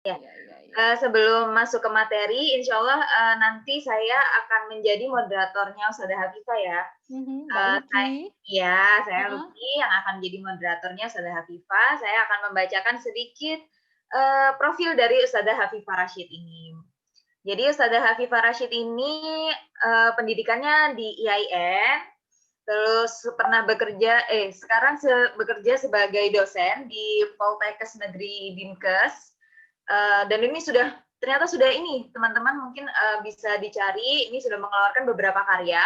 Ya, Iya iya iya. sebelum masuk ke materi, insyaallah, nanti saya akan menjadi moderatornya Ustadzah Hafifah ya. Mhm, Mbak Lucky. Saya Heeh. Lucky yang akan menjadi moderatornya Ustadzah Hafifah. Saya akan membacakan sedikit, profil dari Ustadzah Hafifah Rashid ini. Jadi Ustadzah Hafifah Rashid ini, pendidikannya di IAIN, terus pernah bekerja sekarang bekerja sebagai dosen di Poltekkes Negeri Dinkes, dan ini ternyata sudah ini, teman-teman mungkin, bisa dicari, ini sudah mengeluarkan beberapa karya,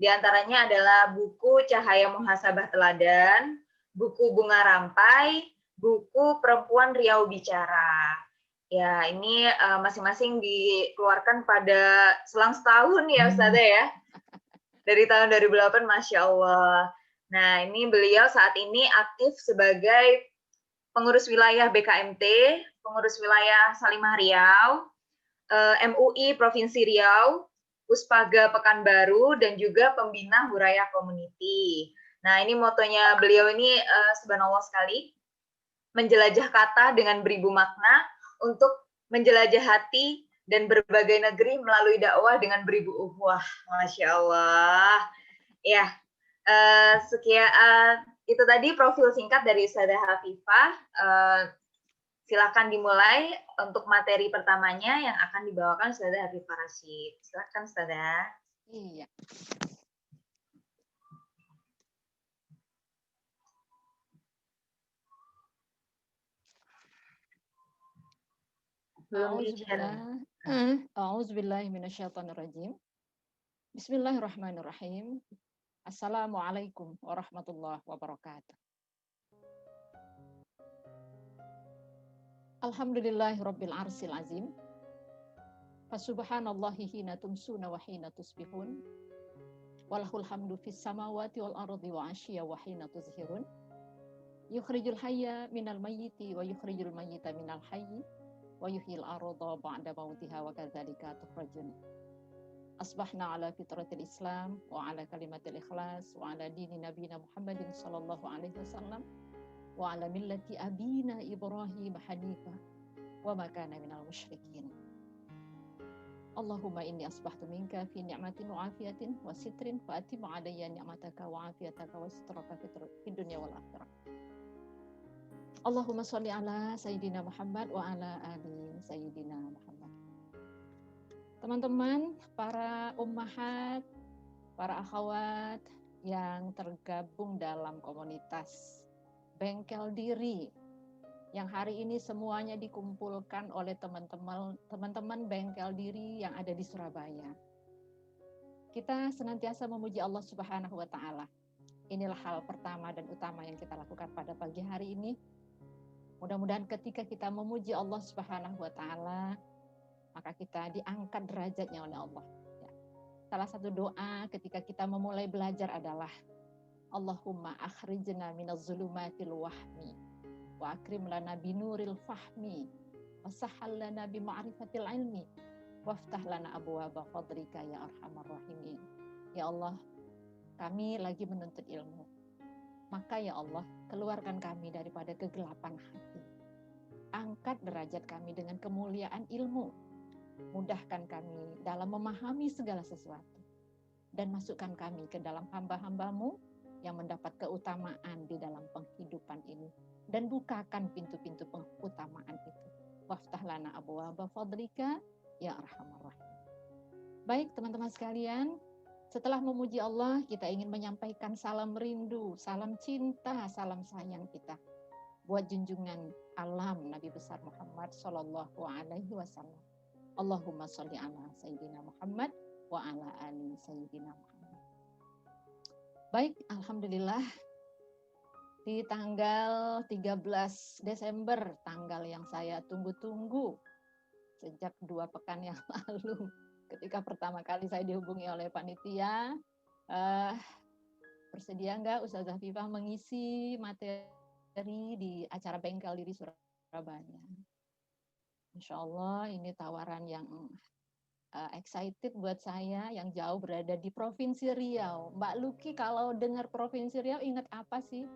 di antaranya adalah buku Cahaya Muhasabah Teladan, buku Bunga Rampai, buku Perempuan Riau Bicara. Ya, ini, masing-masing dikeluarkan pada selang setahun ya, Ustadzah, ya? Dari tahun 2008, Masya Allah. Nah, ini beliau saat ini aktif sebagai pengurus wilayah BKMT, pengurus wilayah Salimah Riau, MUI Provinsi Riau, Puspaga Pekanbaru, dan juga pembina Huraya Community. Nah, ini motonya beliau ini, subhanallah sekali, menjelajah kata dengan beribu makna untuk menjelajah hati dan berbagai negeri melalui dakwah dengan beribu ukhuwah. Masya Allah. Ya, itu tadi profil singkat dari Ustadzah Hafifah. Silakan dimulai untuk materi pertamanya yang akan dibawakan Ustadzah Hafifah Rashid. Silakan Ustadzah. Iya. Belum di-share. A'udzubillahi minasyaitonirrajim. Bismillahirrahmanirrahim. Assalamualaikum warahmatullahi wabarakatuh. Alhamdulillahirabbil arsyil azim. Fasubhanallahi hina tumsuna wa hina tusbihun. Walahul hamdu fis samawati wal ardi wa asyiya wa hina tuzhirun. Yukhrijul hayya minal mayyiti wa yukhrijul mayyita minal hayyi wa yuhyil arda ba'da mautiha wa kadzalika tukhrajun. Asbahna ala fitratil Islam wa ala kalimatil ikhlas wa ala dini nabiyina Muhammadin sallallahu alaihi wasallam wa ala millati abina Ibrahim hanifa wa ma kana minal musyrikin. Allahumma inni asbahtu minka fi ni'matin wa afiyatin wa sitrin fa atim alayya ni'mataka wa afiyataka wa sitraka fid dunya wal akhirah. Allahumma sholli ala sayyidina Muhammad wa ala ali sayyidina Muhammad. Teman-teman, para ummahat, para akhwat yang tergabung dalam komunitas Bengkel Diri, yang hari ini semuanya dikumpulkan oleh teman-teman Bengkel Diri yang ada di Surabaya. Kita senantiasa memuji Allah Subhanahu wa taala. Inilah hal pertama dan utama yang kita lakukan pada pagi hari ini. Mudah-mudahan ketika kita memuji Allah Subhanahu wa taala, maka kita diangkat derajatnya oleh Allah. Ya. Salah satu doa ketika kita memulai belajar adalah Allahumma akhrijna minaz zulumatil wahmi wa akrim lana binuril fahmi wa sahhal lana bi ma'rifatil ilmi waftah lana abwaaba fadlika ya arhamar rahimin. Ya Allah, kami lagi menuntut ilmu. Maka ya Allah, keluarkan kami daripada kegelapan hati. Angkat derajat kami dengan kemuliaan ilmu. Mudahkan kami dalam memahami segala sesuatu. Dan masukkan kami ke dalam hamba-hambamu yang mendapat keutamaan di dalam penghidupan ini. Dan bukakan pintu-pintu keutamaan itu. Waftah lana abwaaba fadlika ya arhamar rahim. Baik teman-teman sekalian, setelah memuji Allah, kita ingin menyampaikan salam rindu, salam cinta, salam sayang kita buat junjungan alam Nabi besar Muhammad sallallahu alaihi wasallam. Allahumma sholli ala sayyidina Muhammad wa ala ali sayyidina Muhammad. Baik, alhamdulillah di tanggal 13 Desember, tanggal yang saya tunggu-tunggu sejak 2 pekan yang lalu. Ketika pertama kali saya dihubungi oleh panitia, bersedia enggak Ustadzah Hafifah mengisi materi di acara Bengkel Diri Surabaya. Insya Allah ini tawaran yang excited buat saya yang jauh berada di Provinsi Riau. Mbak Lucky kalau dengar Provinsi Riau ingat apa sih?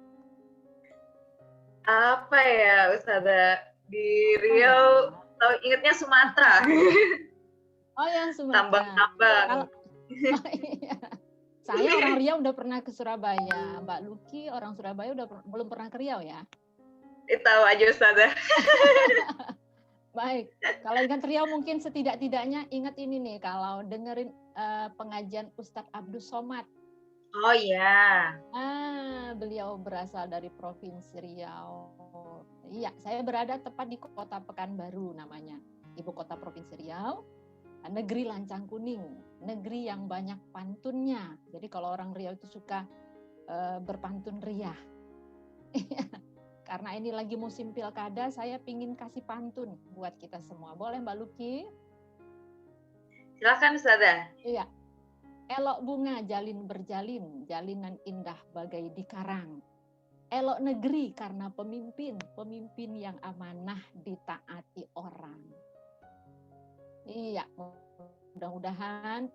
Apa ya Ustadzah? Di Riau Tahu ingatnya Sumatera. Oh, yang Sumatera. Tambang-tambang. Kalau oh, iya. Saya orang Riau udah pernah ke Surabaya. Mbak Luki orang Surabaya belum pernah ke Riau ya? Tahu aja Ustazah. Baik, kalau ingat Riau mungkin setidak-tidaknya ingat ini nih, kalau dengerin pengajian Ustadz Abdus Somad. Oh iya. Beliau berasal dari Provinsi Riau. Iya, saya berada tepat di kota Pekanbaru namanya, ibu kota Provinsi Riau, negeri lancang kuning, negeri yang banyak pantunnya. Jadi kalau orang Riau itu suka berpantun ria. Karena ini lagi musim pilkada, saya pingin kasih pantun buat kita semua. Boleh Mbak Luki? Silakan Ustazah. Iya. Elok bunga jalin berjalin, jalinan indah bagai di karang. Elok negeri karena pemimpin, pemimpin yang amanah ditaati orang. Iya, mudah-mudahan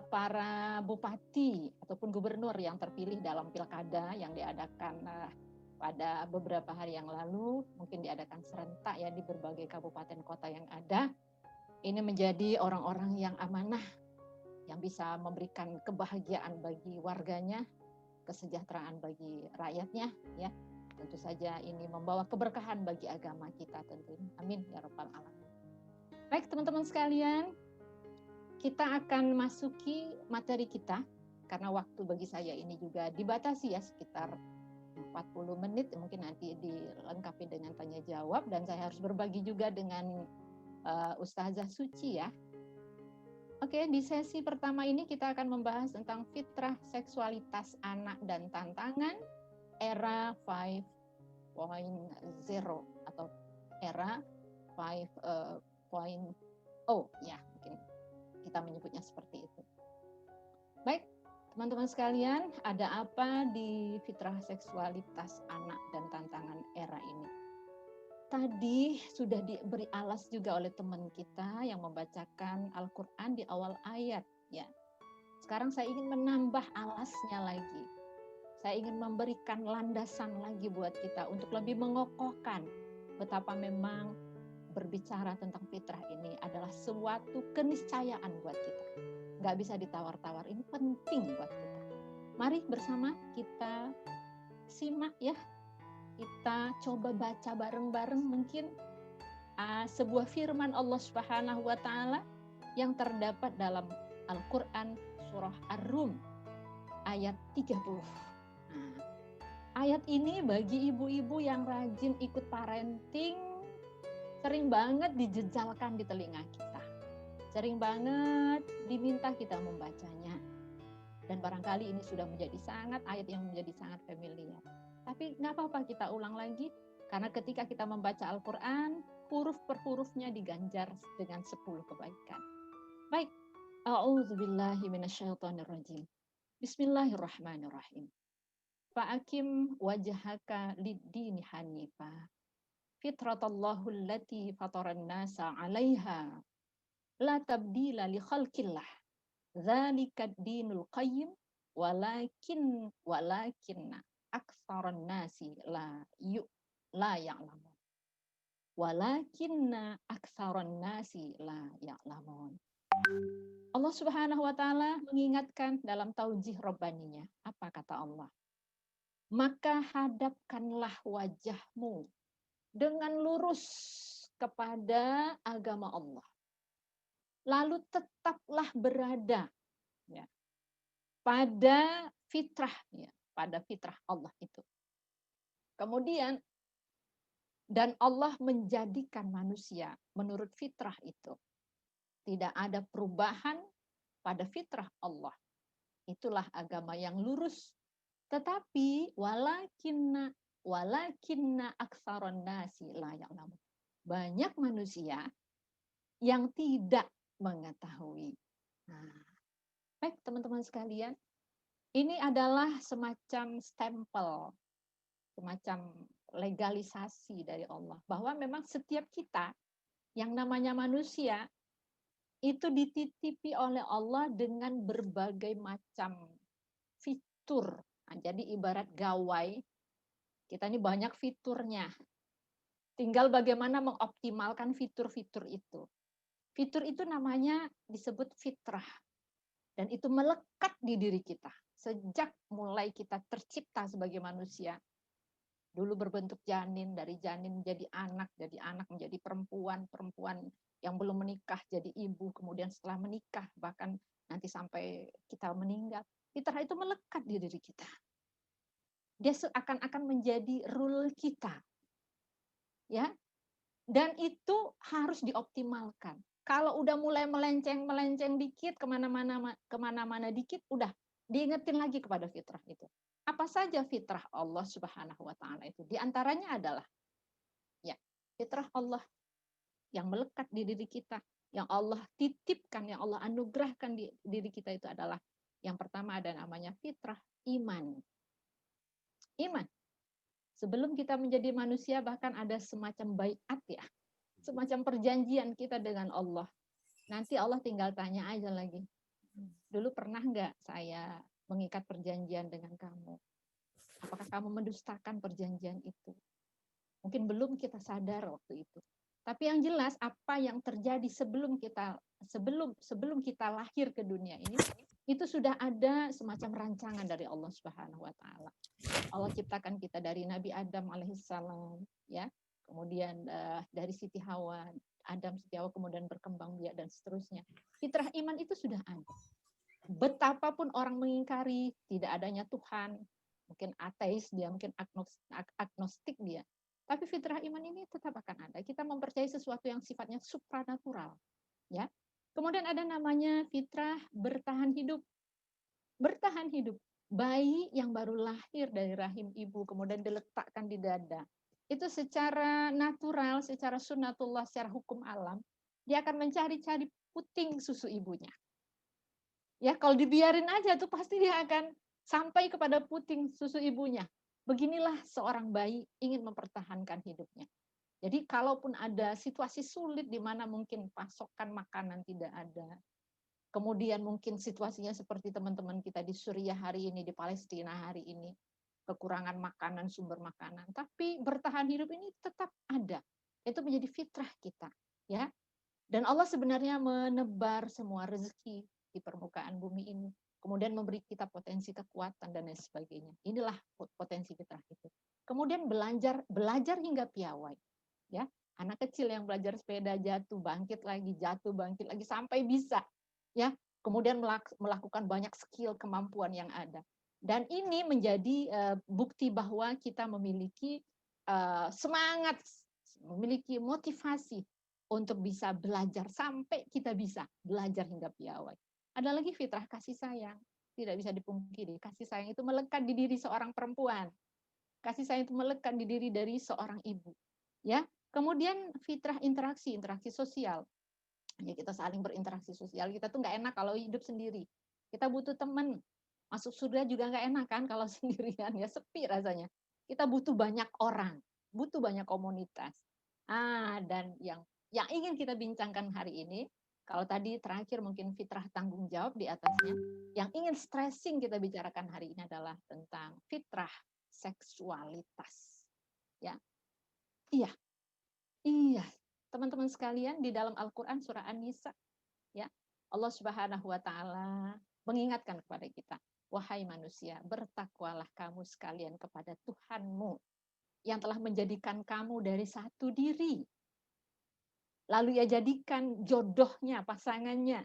para bupati ataupun gubernur yang terpilih dalam pilkada yang diadakan pada beberapa hari yang lalu, mungkin diadakan serentak ya di berbagai kabupaten kota yang ada, ini menjadi orang-orang yang amanah, yang bisa memberikan kebahagiaan bagi warganya, kesejahteraan bagi rakyatnya, ya. Tentu saja ini membawa keberkahan bagi agama kita tentunya. Amin ya rabbal alamin. Baik teman-teman sekalian, kita akan masuki materi kita karena waktu bagi saya ini juga dibatasi ya, sekitar 40 menit, mungkin nanti dilengkapi dengan tanya jawab, dan saya harus berbagi juga dengan Ustazah Suci ya. Oke, di sesi pertama ini kita akan membahas tentang fitrah seksualitas anak dan tantangan era 5.0 atau era 5.0 ya, mungkin kita menyebutnya seperti itu. Baik, teman-teman sekalian, ada apa di fitrah seksualitas anak dan tantangan era ini? Tadi sudah diberi alas juga oleh teman kita yang membacakan Al-Quran di awal ayat. Ya. Sekarang saya ingin menambah alasnya lagi. Saya ingin memberikan landasan lagi buat kita untuk lebih mengokohkan betapa memang berbicara tentang fitrah ini adalah suatu keniscayaan buat kita. Nggak bisa ditawar-tawar, ini penting buat kita. Mari bersama kita simak ya. Kita coba baca bareng-bareng mungkin sebuah firman Allah Subhanahu wa taala yang terdapat dalam Al-Qur'an surah Ar-Rum ayat 30. Nah, ayat ini bagi ibu-ibu yang rajin ikut parenting sering banget dijejalkan di telinga kita. Sering banget diminta kita membacanya. Dan barangkali ini sudah menjadi ayat yang menjadi sangat familiar. Tapi nggak apa-apa kita ulang lagi, karena ketika kita membaca Al-Quran, huruf per hurufnya diganjar dengan 10 kebaikan. Baik, a'udzubillahi minasyaitonirrajim. Bismillahirrahmanirrahim. Fa'akim wajhaka lid-dini hanifa. Fitratallahu allati fataran nasa 'alaiha. La tabdila li khalqillah. Dzalika ad-dinul qayyim walakinna aktsaran nasi la ya'lamun. Walakinna aktsaran nasi la ya'lamun. Allah Subhanahu wa taala mengingatkan dalam taujih Rabbaninya. Apa kata Allah? Maka hadapkanlah wajahmu dengan lurus kepada agama Allah. Lalu tetaplah berada ya, pada fitrah ya, pada fitrah Allah itu. Kemudian dan Allah menjadikan manusia menurut fitrah itu. Tidak ada perubahan pada fitrah Allah. Itulah agama yang lurus. Tetapi walakinna aktsaron nasi la ya'lamun. Banyak manusia yang tidak mengetahui. Nah, baik teman-teman sekalian, ini adalah semacam stempel, semacam legalisasi dari Allah, bahwa memang setiap kita yang namanya manusia itu dititipi oleh Allah dengan berbagai macam fitur. Nah, jadi ibarat gawai, kita ini banyak fiturnya. Tinggal bagaimana mengoptimalkan fitur-fitur itu. Fitur itu namanya disebut fitrah. Dan itu melekat di diri kita. Sejak mulai kita tercipta sebagai manusia. Dulu berbentuk janin, dari janin menjadi anak menjadi perempuan, perempuan yang belum menikah jadi ibu, kemudian setelah menikah, bahkan nanti sampai kita meninggal. Fitrah itu melekat di diri kita. Dia seakan-akan menjadi rule kita. Ya, dan itu harus dioptimalkan. Kalau udah mulai melenceng dikit, kemana-mana dikit, udah diingetin lagi kepada fitrah itu. Apa saja fitrah Allah Subhanahu wa Ta'ala itu? Di antaranya adalah ya fitrah Allah yang melekat di diri kita, yang Allah titipkan, yang Allah anugerahkan di diri kita itu adalah yang pertama ada namanya fitrah iman. Iman. Sebelum kita menjadi manusia bahkan ada semacam baiat ya, semacam perjanjian kita dengan Allah. Nanti Allah tinggal tanya aja lagi, dulu pernah nggak saya mengikat perjanjian dengan kamu? Apakah kamu mendustakan perjanjian itu? Mungkin belum kita sadar waktu itu. Tapi yang jelas apa yang terjadi sebelum kita lahir ke dunia ini, itu sudah ada semacam rancangan dari Allah Subhanahu wa Ta'ala. Allah ciptakan kita dari Nabi Adam alaihissalam, ya, kemudian dari Siti Hawa, Adam, Siti Hawa, kemudian berkembang biak dan seterusnya. Fitrah iman itu sudah ada. Betapapun orang mengingkari tidak adanya Tuhan, mungkin ateis dia, mungkin agnostik dia, tapi fitrah iman ini tetap akan ada. Kita mempercayai sesuatu yang sifatnya supranatural, ya. Kemudian ada namanya fitrah bertahan hidup. Bertahan hidup. Bayi yang baru lahir dari rahim ibu, kemudian diletakkan di dada. Itu secara natural, secara sunnatullah, secara hukum alam, dia akan mencari-cari puting susu ibunya. Ya, kalau dibiarin aja tuh pasti dia akan sampai kepada puting susu ibunya. Beginilah seorang bayi ingin mempertahankan hidupnya. Jadi kalaupun ada situasi sulit di mana mungkin pasokan makanan tidak ada, kemudian mungkin situasinya seperti teman-teman kita di Suriah hari ini, di Palestina hari ini, kekurangan makanan, sumber makanan, tapi bertahan hidup ini tetap ada. Itu menjadi fitrah kita, ya. Dan Allah sebenarnya menebar semua rezeki di permukaan bumi ini, kemudian memberi kita potensi kekuatan dan lain sebagainya. Inilah potensi fitrah itu. Kemudian belajar hingga piawai, ya. Anak kecil yang belajar sepeda jatuh bangkit lagi sampai bisa, ya, kemudian melakukan banyak skill, kemampuan yang ada. Dan ini menjadi bukti bahwa kita memiliki semangat, memiliki motivasi untuk bisa belajar sampai kita bisa belajar hingga piawai. Ada lagi fitrah kasih sayang, tidak bisa dipungkiri. Kasih sayang itu melekat di diri seorang perempuan. Kasih sayang itu melekat di diri dari seorang ibu. Ya, kemudian fitrah interaksi sosial. Ya, kita saling berinteraksi sosial. Kita tuh nggak enak kalau hidup sendiri. Kita butuh teman. Masuk surga juga nggak enak kan kalau sendirian, ya sepi rasanya. Kita butuh banyak orang, butuh banyak komunitas. Dan yang ingin kita bincangkan hari ini, kalau tadi terakhir mungkin fitrah tanggung jawab di atasnya, yang ingin stressing kita bicarakan hari ini adalah tentang fitrah seksualitas. Ya, iya, teman-teman sekalian, di dalam Al-Quran surah An-Nisa, ya, Allah Subhanahu wa Ta'ala mengingatkan kepada kita, wahai manusia, bertakwalah kamu sekalian kepada Tuhanmu yang telah menjadikan kamu dari satu diri. Lalu ia jadikan jodohnya, pasangannya.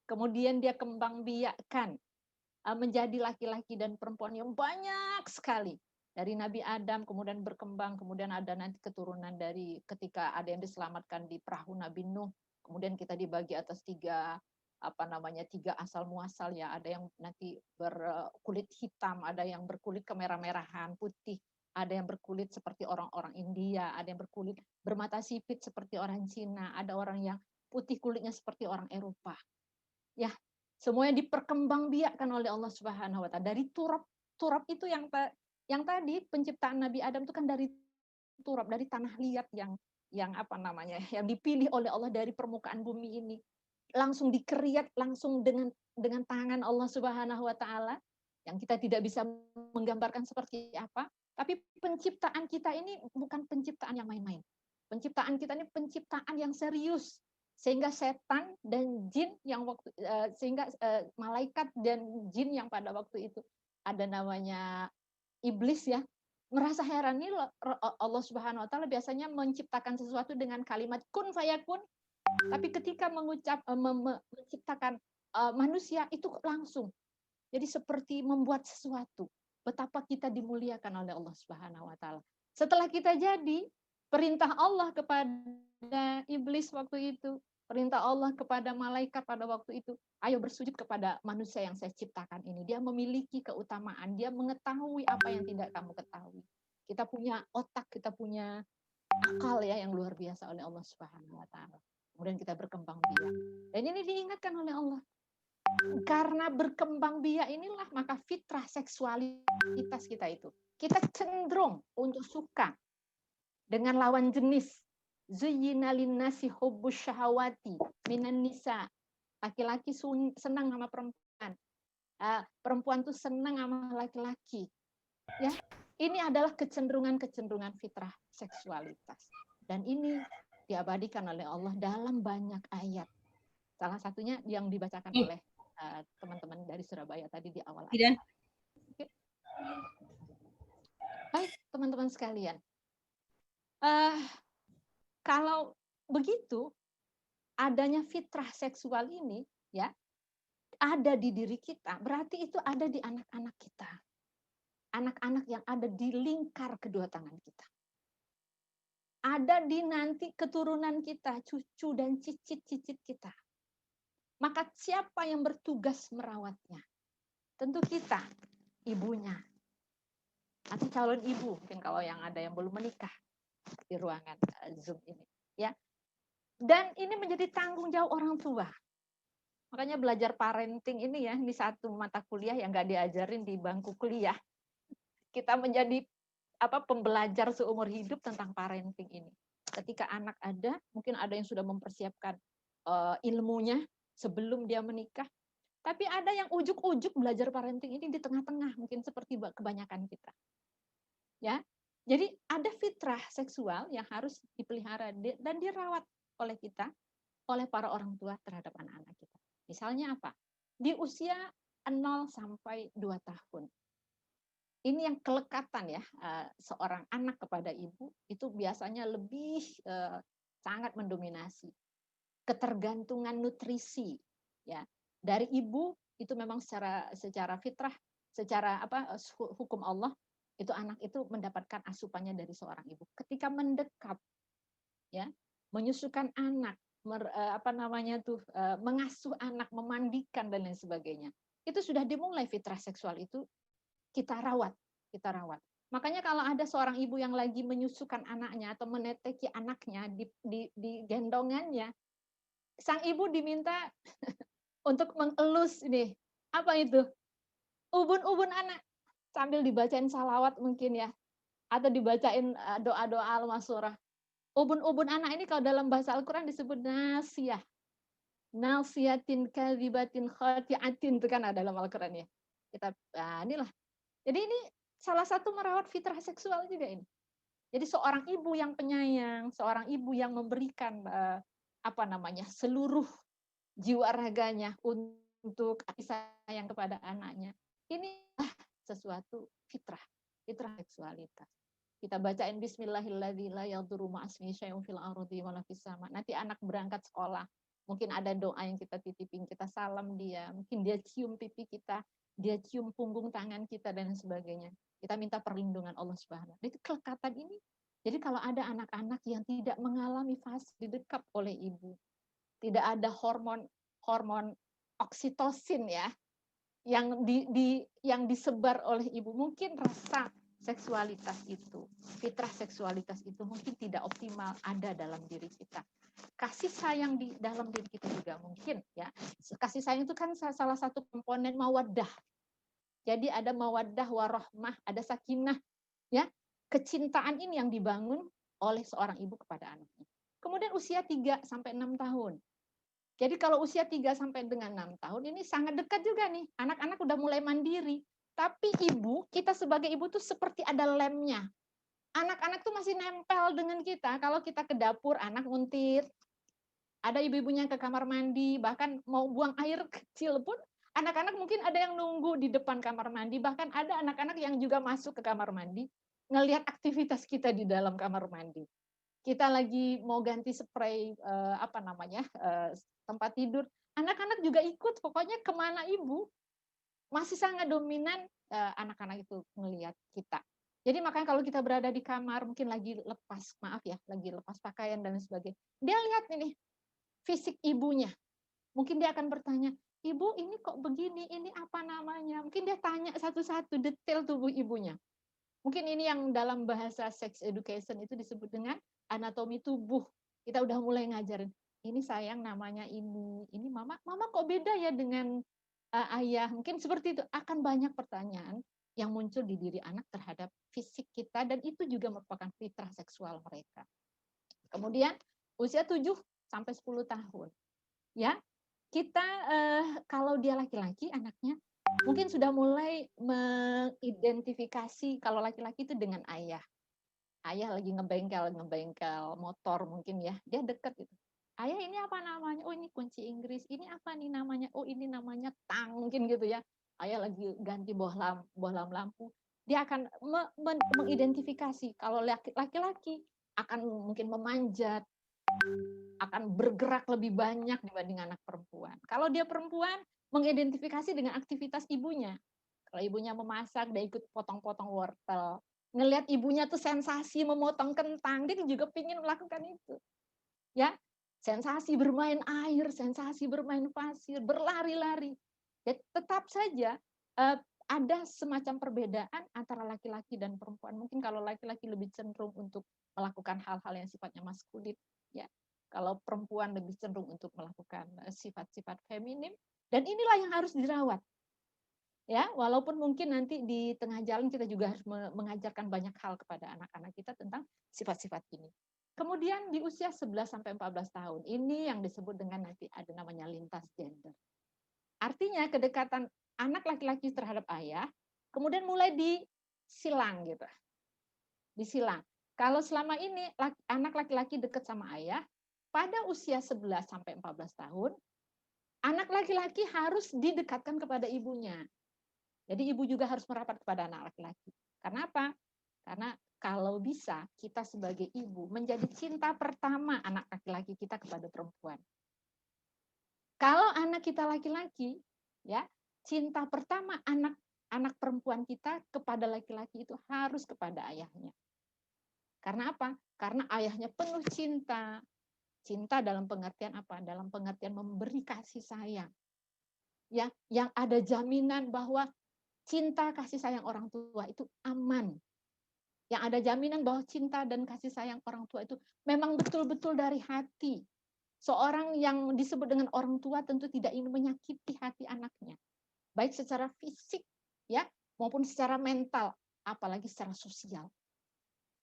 Kemudian dia kembang biakkan menjadi laki-laki dan perempuan yang banyak sekali. Dari Nabi Adam kemudian berkembang, kemudian ada nanti keturunan dari ketika ada yang diselamatkan di perahu Nabi Nuh, kemudian kita dibagi atas tiga asal muasal, ya. Ada yang nanti berkulit hitam, ada yang berkulit kemerah-merahan, putih, ada yang berkulit seperti orang-orang India, ada yang berkulit bermata sipit seperti orang Cina, ada orang yang putih kulitnya seperti orang Eropa. Ya, semuanya diperkembangbiakkan oleh Allah Subhanahu wa Ta'ala. Dari turab itu yang tadi penciptaan Nabi Adam itu kan dari turab, dari tanah liat yang dipilih oleh Allah dari permukaan bumi ini. Langsung dikeriat langsung dengan tangan Allah Subhanahu wa Ta'ala, yang kita tidak bisa menggambarkan seperti apa, tapi penciptaan kita ini bukan penciptaan yang main-main. Penciptaan kita ini penciptaan yang serius, sehingga setan dan jin yang sehingga malaikat dan jin yang pada waktu itu ada namanya iblis ya, merasa heran nih Allah Subhanahu wa taala biasanya menciptakan sesuatu dengan kalimat kun fayakun, tapi ketika menciptakan manusia itu langsung. Jadi seperti membuat sesuatu. Betapa kita dimuliakan oleh Allah Subhanahu wa taala. Setelah kita jadi, perintah Allah kepada iblis waktu itu, perintah Allah kepada malaikat pada waktu itu, ayo bersujud kepada manusia yang saya ciptakan ini. Dia memiliki keutamaan, dia mengetahui apa yang tidak kamu ketahui. Kita punya otak, kita punya akal ya yang luar biasa oleh Allah Subhanahu wa taala. Kemudian kita berkembang biak. Dan ini diingatkan oleh Allah. Karena berkembang biak inilah maka fitrah seksualitas kita itu. Kita cenderung untuk suka dengan lawan jenis. Zuyyina linnasi hubbus syahawati minan nisa. Laki-laki senang sama perempuan. Perempuan tuh senang sama laki-laki. Ya, ini adalah kecenderungan-kecenderungan fitrah seksualitas. Dan ini diabadikan oleh Allah dalam banyak ayat. Salah satunya yang dibacakan oleh teman-teman dari Surabaya tadi di awal ayat. Oke. Baik, teman-teman sekalian. Kalau begitu, adanya fitrah seksual ini ya ada di diri kita, berarti itu ada di anak-anak kita. Anak-anak yang ada di lingkar kedua tangan kita. Ada di nanti keturunan kita, cucu dan cicit-cicit kita. Maka siapa yang bertugas merawatnya? Tentu kita, ibunya. Nanti calon ibu, mungkin kalau yang ada yang belum menikah di ruangan Zoom ini. Ya. Dan ini menjadi tanggung jawab orang tua. Makanya belajar parenting ini ya, ini satu mata kuliah yang nggak diajarin di bangku kuliah. Kita menjadi pembelajar seumur hidup tentang parenting ini. Ketika anak ada, mungkin ada yang sudah mempersiapkan ilmunya sebelum dia menikah. Tapi ada yang ujuk-ujuk belajar parenting ini di tengah-tengah, mungkin seperti kebanyakan kita. Ya, jadi ada fitrah seksual yang harus dipelihara dan dirawat oleh kita, oleh para orang tua terhadap anak-anak kita. Misalnya apa? Di usia 0 sampai 2 tahun. Ini yang kelekatan ya, seorang anak kepada ibu itu biasanya lebih sangat mendominasi. Ketergantungan nutrisi ya dari ibu itu memang secara fitrah, secara hukum Allah itu anak itu mendapatkan asupannya dari seorang ibu. Ketika mendekap ya, menyusukan anak, mengasuh anak, memandikan dan lain sebagainya. Itu sudah dimulai fitrah seksual itu kita rawat. Makanya kalau ada seorang ibu yang lagi menyusukan anaknya atau meneteki anaknya di gendongannya, sang ibu diminta untuk mengelus ini. Apa itu? Ubun-ubun anak. Sambil dibacain salawat mungkin ya. Atau dibacain doa-doa al-masurah. Ubun-ubun anak ini kalau dalam bahasa Al-Quran disebut nasiyah. Nasiyatin kadhibatin khati'atin. Itu kan ada dalam Al-Quran ya. Inilah. Jadi ini salah satu merawat fitrah seksual juga ini. Jadi seorang ibu yang penyayang, seorang ibu yang memberikan seluruh jiwa raganya untuk kasih sayang kepada anaknya. Inilah sesuatu fitrah seksualitas. Kita bacain bismillahirrahmanirrahim la yadurru ma'asmihi syai'un fil ardi wala fis sama. Nanti anak berangkat sekolah, mungkin ada doa yang kita titipin, kita salam dia, mungkin dia cium pipi kita, dia cium punggung tangan kita dan sebagainya. Kita minta perlindungan Allah Subhanahu wa taala. Itu kelekatan ini. Jadi kalau ada anak-anak yang tidak mengalami fase didekap oleh ibu, tidak ada hormon oksitosin ya yang disebar oleh ibu, mungkin rasa seksualitas itu, fitrah seksualitas itu mungkin tidak optimal ada dalam diri kita. Kasih sayang di dalam diri kita juga mungkin ya. Kasih sayang itu kan salah satu komponen mawaddah. Jadi ada mawaddah warahmah, ada sakinah ya. Kecintaan ini yang dibangun oleh seorang ibu kepada anaknya. Kemudian usia 3 sampai 6 tahun. Jadi kalau usia 3 sampai dengan 6 tahun ini sangat dekat juga nih. Anak-anak udah mulai mandiri. Tapi kita sebagai ibu tuh seperti ada lemnya. Anak-anak tuh masih nempel dengan kita. Kalau kita ke dapur, anak nguntit, ada ibu-ibunya ke kamar mandi, bahkan mau buang air kecil pun, anak-anak mungkin ada yang nunggu di depan kamar mandi, bahkan ada anak-anak yang juga masuk ke kamar mandi, ngelihat aktivitas kita di dalam kamar mandi. Kita lagi mau ganti spray, tempat tidur, anak-anak juga ikut, pokoknya kemana ibu, masih sangat dominan, anak-anak itu ngelihat kita. Jadi makanya kalau kita berada di kamar, mungkin lagi lepas, maaf ya, lagi lepas pakaian dan sebagainya, dia lihat ini fisik ibunya. Mungkin dia akan bertanya, "Ibu ini kok begini, ini apa namanya?" Mungkin dia tanya satu-satu detail tubuh ibunya. Mungkin ini yang dalam bahasa sex education itu disebut dengan anatomi tubuh. Kita udah mulai ngajarin, ini sayang namanya ini mama, mama kok beda ya dengan ayah. Mungkin seperti itu, akan banyak pertanyaan yang muncul di diri anak terhadap fisik kita dan itu juga merupakan fitrah seksual mereka. Kemudian usia 7 sampai 10 tahun, ya. Kita kalau dia laki-laki anaknya mungkin sudah mulai mengidentifikasi kalau laki-laki itu dengan ayah. Ayah lagi ngebengkel ngebengkel motor mungkin ya, dia deket gitu. "Ayah ini apa namanya?" "Oh ini kunci Inggris." "Ini apa nih namanya?" "Oh ini namanya tang," mungkin gitu ya. Ayah lagi ganti bohlam lampu. Dia akan mengidentifikasi kalau laki-laki akan mungkin memanjat, akan bergerak lebih banyak dibanding anak perempuan. Kalau dia perempuan, mengidentifikasi dengan aktivitas ibunya. Kalau ibunya memasak, dia ikut potong-potong wortel. Ngelihat ibunya tuh sensasi memotong kentang, dia juga pingin melakukan itu. Ya, sensasi bermain air, sensasi bermain pasir, berlari-lari. Ya, tetap saja ada semacam perbedaan antara laki-laki dan perempuan. Mungkin kalau laki-laki lebih cenderung untuk melakukan hal-hal yang sifatnya maskulin, ya. Kalau perempuan lebih cenderung untuk melakukan sifat-sifat feminim, dan inilah yang harus dirawat. Ya, walaupun mungkin nanti di tengah jalan kita juga harus mengajarkan banyak hal kepada anak-anak kita tentang sifat-sifat ini. Kemudian di usia 11 sampai 14 tahun, ini yang disebut dengan nanti ada namanya lintas gender. Artinya kedekatan anak laki-laki terhadap ayah, kemudian mulai disilang gitu. Disilang. Kalau selama ini anak laki-laki dekat sama ayah, pada usia 11 sampai 14 tahun, anak laki-laki harus didekatkan kepada ibunya. Jadi ibu juga harus merapat kepada anak laki-laki. Karena apa? Karena kalau bisa kita sebagai ibu menjadi cinta pertama anak laki-laki kita kepada perempuan. Kalau anak kita laki-laki, ya, cinta pertama anak perempuan kita kepada laki-laki itu harus kepada ayahnya. Karena apa? Karena ayahnya penuh cinta. Cinta dalam pengertian apa? Dalam pengertian memberi kasih sayang. Ya, yang ada jaminan bahwa cinta kasih sayang orang tua itu aman. Yang ada jaminan bahwa cinta dan kasih sayang orang tua itu memang betul-betul dari hati. Seorang yang disebut dengan orang tua tentu tidak ingin menyakiti hati anaknya. Baik secara fisik ya maupun secara mental, apalagi secara sosial.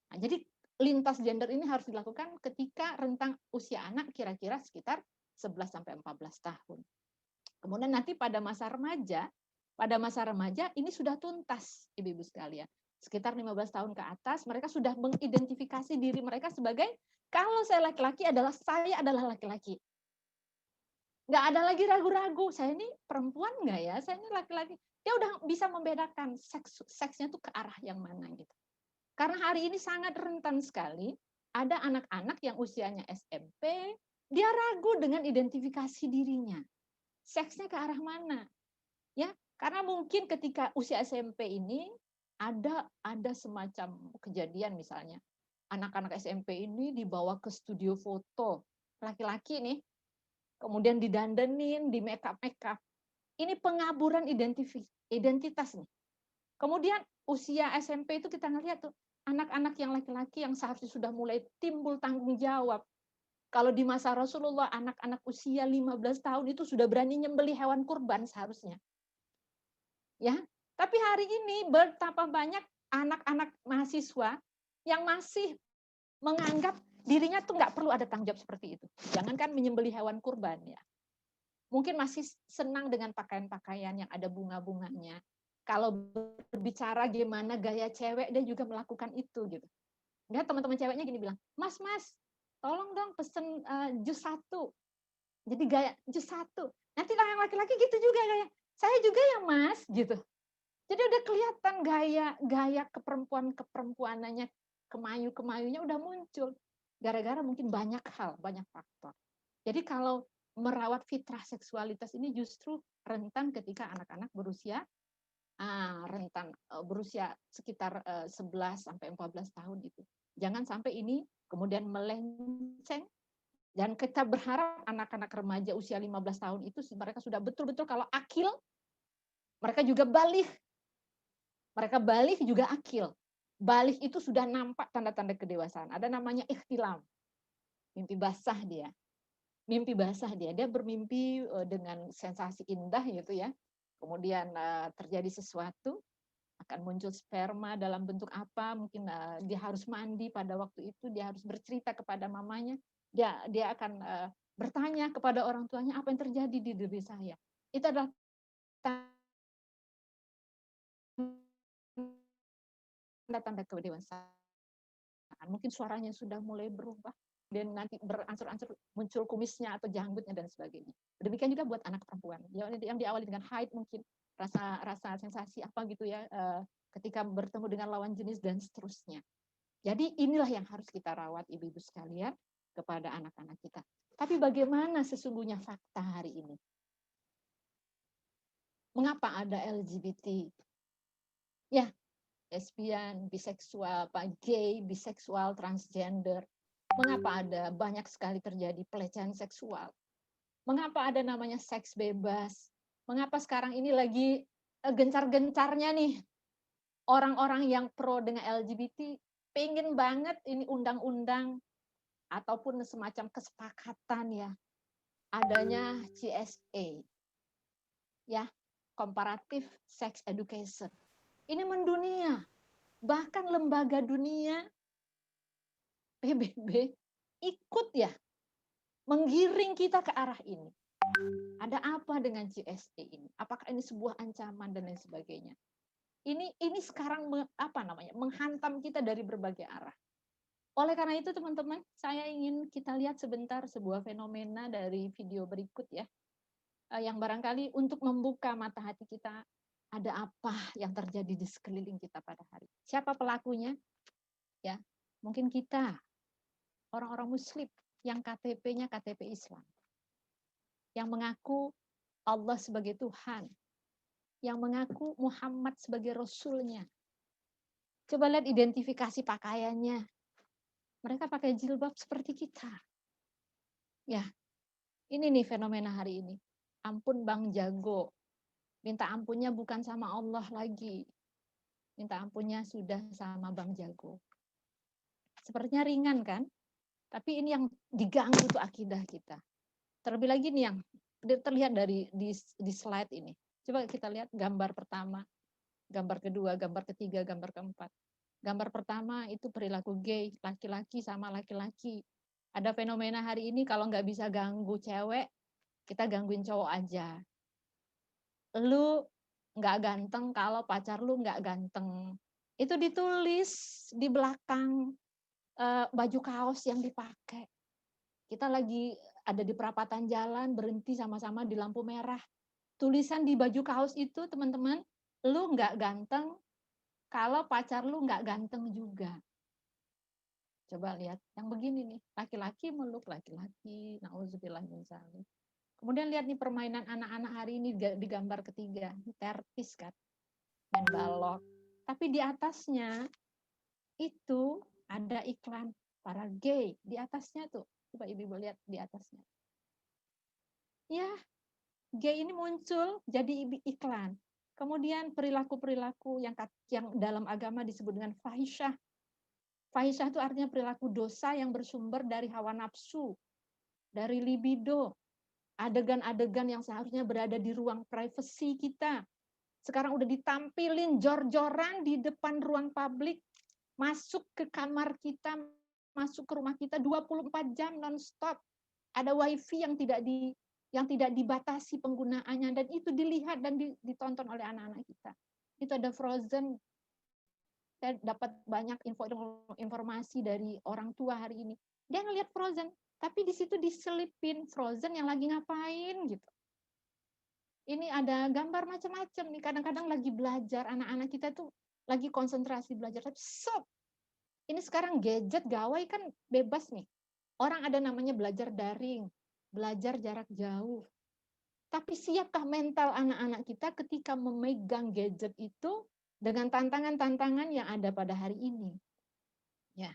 Nah, jadi lintas gender ini harus dilakukan ketika rentang usia anak kira-kira sekitar 11 sampai 14 tahun. Kemudian nanti pada masa remaja ini sudah tuntas ibu-ibu sekalian. Sekitar 15 tahun ke atas mereka sudah mengidentifikasi diri mereka sebagai kalau saya laki-laki saya adalah laki-laki. Nggak ada lagi ragu-ragu, saya ini perempuan nggak ya, saya ini laki-laki. Dia udah bisa membedakan seksnya tuh ke arah yang mana gitu. Karena hari ini sangat rentan sekali, ada anak-anak yang usianya SMP, dia ragu dengan identifikasi dirinya. Seksnya ke arah mana? Ya, karena mungkin ketika usia SMP ini ada semacam kejadian misalnya anak-anak SMP ini dibawa ke studio foto laki-laki nih, kemudian didandanin, di make up. Ini pengaburan identitas nih. Kemudian usia SMP itu kita ngelihat tuh anak-anak yang laki-laki yang seharusnya sudah mulai timbul tanggung jawab. Kalau di masa Rasulullah anak-anak usia 15 tahun itu sudah berani nyembelih hewan kurban seharusnya. Ya, tapi hari ini betapa banyak anak-anak mahasiswa yang masih menganggap dirinya tuh nggak perlu ada tanggung jawab seperti itu. Jangankan menyembelih hewan kurban ya. Mungkin masih senang dengan pakaian-pakaian yang ada bunga-bunganya. Kalau berbicara gimana gaya cewek, dia juga melakukan itu gitu. Enggak, teman-teman ceweknya gini bilang, Mas, tolong dong pesen jus 1. Jadi gaya jus 1. Nanti yang laki-laki gitu juga gaya, saya juga ya Mas, gitu. Jadi udah kelihatan gaya keperempuanannya, kemayu-kemayunya udah muncul. Gara-gara mungkin banyak hal, banyak faktor. Jadi kalau merawat fitrah seksualitas ini justru rentan ketika anak-anak berusia berusia sekitar 11 sampai 14 tahun itu. Jangan sampai ini kemudian melenceng, dan kita berharap anak-anak remaja usia 15 tahun itu mereka sudah betul-betul kalau akil, mereka juga balik. Mereka balik juga akil. Balik itu sudah nampak tanda-tanda kedewasaan. Ada namanya ikhtilam. Mimpi basah dia. Mimpi basah dia. Dia bermimpi dengan sensasi indah gitu ya. Kemudian terjadi sesuatu, akan muncul sperma dalam bentuk apa, mungkin dia harus mandi pada waktu itu, dia harus bercerita kepada mamanya, dia akan bertanya kepada orang tuanya apa yang terjadi di diri saya. Itu adalah tanda-tanda kedewasaan. Mungkin suaranya sudah mulai berubah, dan nanti beransur-ansur muncul kumisnya atau janggutnya dan sebagainya. Demikian juga buat anak perempuan yang diawali dengan haid, mungkin rasa sensasi apa gitu ya ketika bertemu dengan lawan jenis dan seterusnya. Jadi inilah yang harus kita rawat ibu-ibu sekalian kepada anak-anak kita. Tapi bagaimana sesungguhnya fakta hari ini? Mengapa ada LGBT? Ya, lesbian, biseksual, gay, biseksual, transgender. Mengapa ada banyak sekali terjadi pelecehan seksual? Mengapa ada namanya seks bebas? Mengapa sekarang ini lagi gencar-gencarnya nih orang-orang yang pro dengan LGBT pengen banget ini undang-undang ataupun semacam kesepakatan ya adanya CSA ya, comparative sex education. Ini mendunia, bahkan lembaga dunia PBB ikut ya menggiring kita ke arah ini. Ada apa dengan CSA ini? Apakah ini sebuah ancaman dan lain sebagainya? Ini sekarang menghantam kita dari berbagai arah. Oleh karena itu teman-teman, saya ingin kita lihat sebentar sebuah fenomena dari video berikut ya, yang barangkali untuk membuka mata hati kita, ada apa yang terjadi di sekeliling kita pada hari. Siapa pelakunya? Ya, mungkin kita, orang-orang Muslim yang KTP-nya KTP Islam, yang mengaku Allah sebagai Tuhan, yang mengaku Muhammad sebagai Rasulnya. Coba lihat identifikasi pakaiannya. Mereka pakai jilbab seperti kita. Ya, ini nih fenomena hari ini. Ampun Bang Jago. Minta ampunnya bukan sama Allah lagi. Minta ampunnya sudah sama Bang Jago. Sepertinya ringan kan? Tapi ini yang diganggu tuh akidah kita. Terlebih lagi nih yang terlihat di slide ini. Coba kita lihat gambar pertama, gambar kedua, gambar ketiga, gambar keempat. Gambar pertama itu perilaku gay, laki-laki sama laki-laki. Ada fenomena hari ini kalau nggak bisa ganggu cewek, kita gangguin cowok aja. Lu nggak ganteng kalau pacar lu nggak ganteng. Itu ditulis di belakang baju kaos yang dipakai. Kita lagi ada di perapatan jalan, berhenti sama-sama di lampu merah. Tulisan di baju kaos itu, teman-teman, lu nggak ganteng kalau pacar lu nggak ganteng juga. Coba lihat, yang begini nih, laki-laki meluk laki-laki, na'udzubillah min dzalik. Kemudian lihat nih permainan anak-anak hari ini di gambar ketiga, tertis kan, main balok. Tapi di atasnya itu ada iklan para gay, di atasnya tuh, coba ibu-ibu lihat di atasnya. Ya, gay ini muncul jadi iklan. Kemudian perilaku-perilaku yang dalam agama disebut dengan fahisyah. Fahisyah itu artinya perilaku dosa yang bersumber dari hawa nafsu, dari libido. Adegan-adegan yang seharusnya berada di ruang privasi kita. Sekarang udah ditampilin jor-joran di depan ruang publik, masuk ke kamar kita, masuk ke rumah kita 24 jam non-stop. Ada wifi yang tidak dibatasi penggunaannya, dan itu dilihat dan ditonton oleh anak-anak kita. Itu ada Frozen, Saya dapat banyak informasi dari orang tua hari ini. Dia ngelihat Frozen, tapi di situ diselipin Frozen yang lagi ngapain gitu. Ini ada gambar macam-macam nih. Kadang-kadang lagi belajar, anak-anak kita tuh lagi konsentrasi belajar, tapi ini sekarang gadget gawai kan bebas nih. Orang ada namanya belajar daring, belajar jarak jauh. Tapi siapkah mental anak-anak kita ketika memegang gadget itu dengan tantangan-tantangan yang ada pada hari ini? Ya,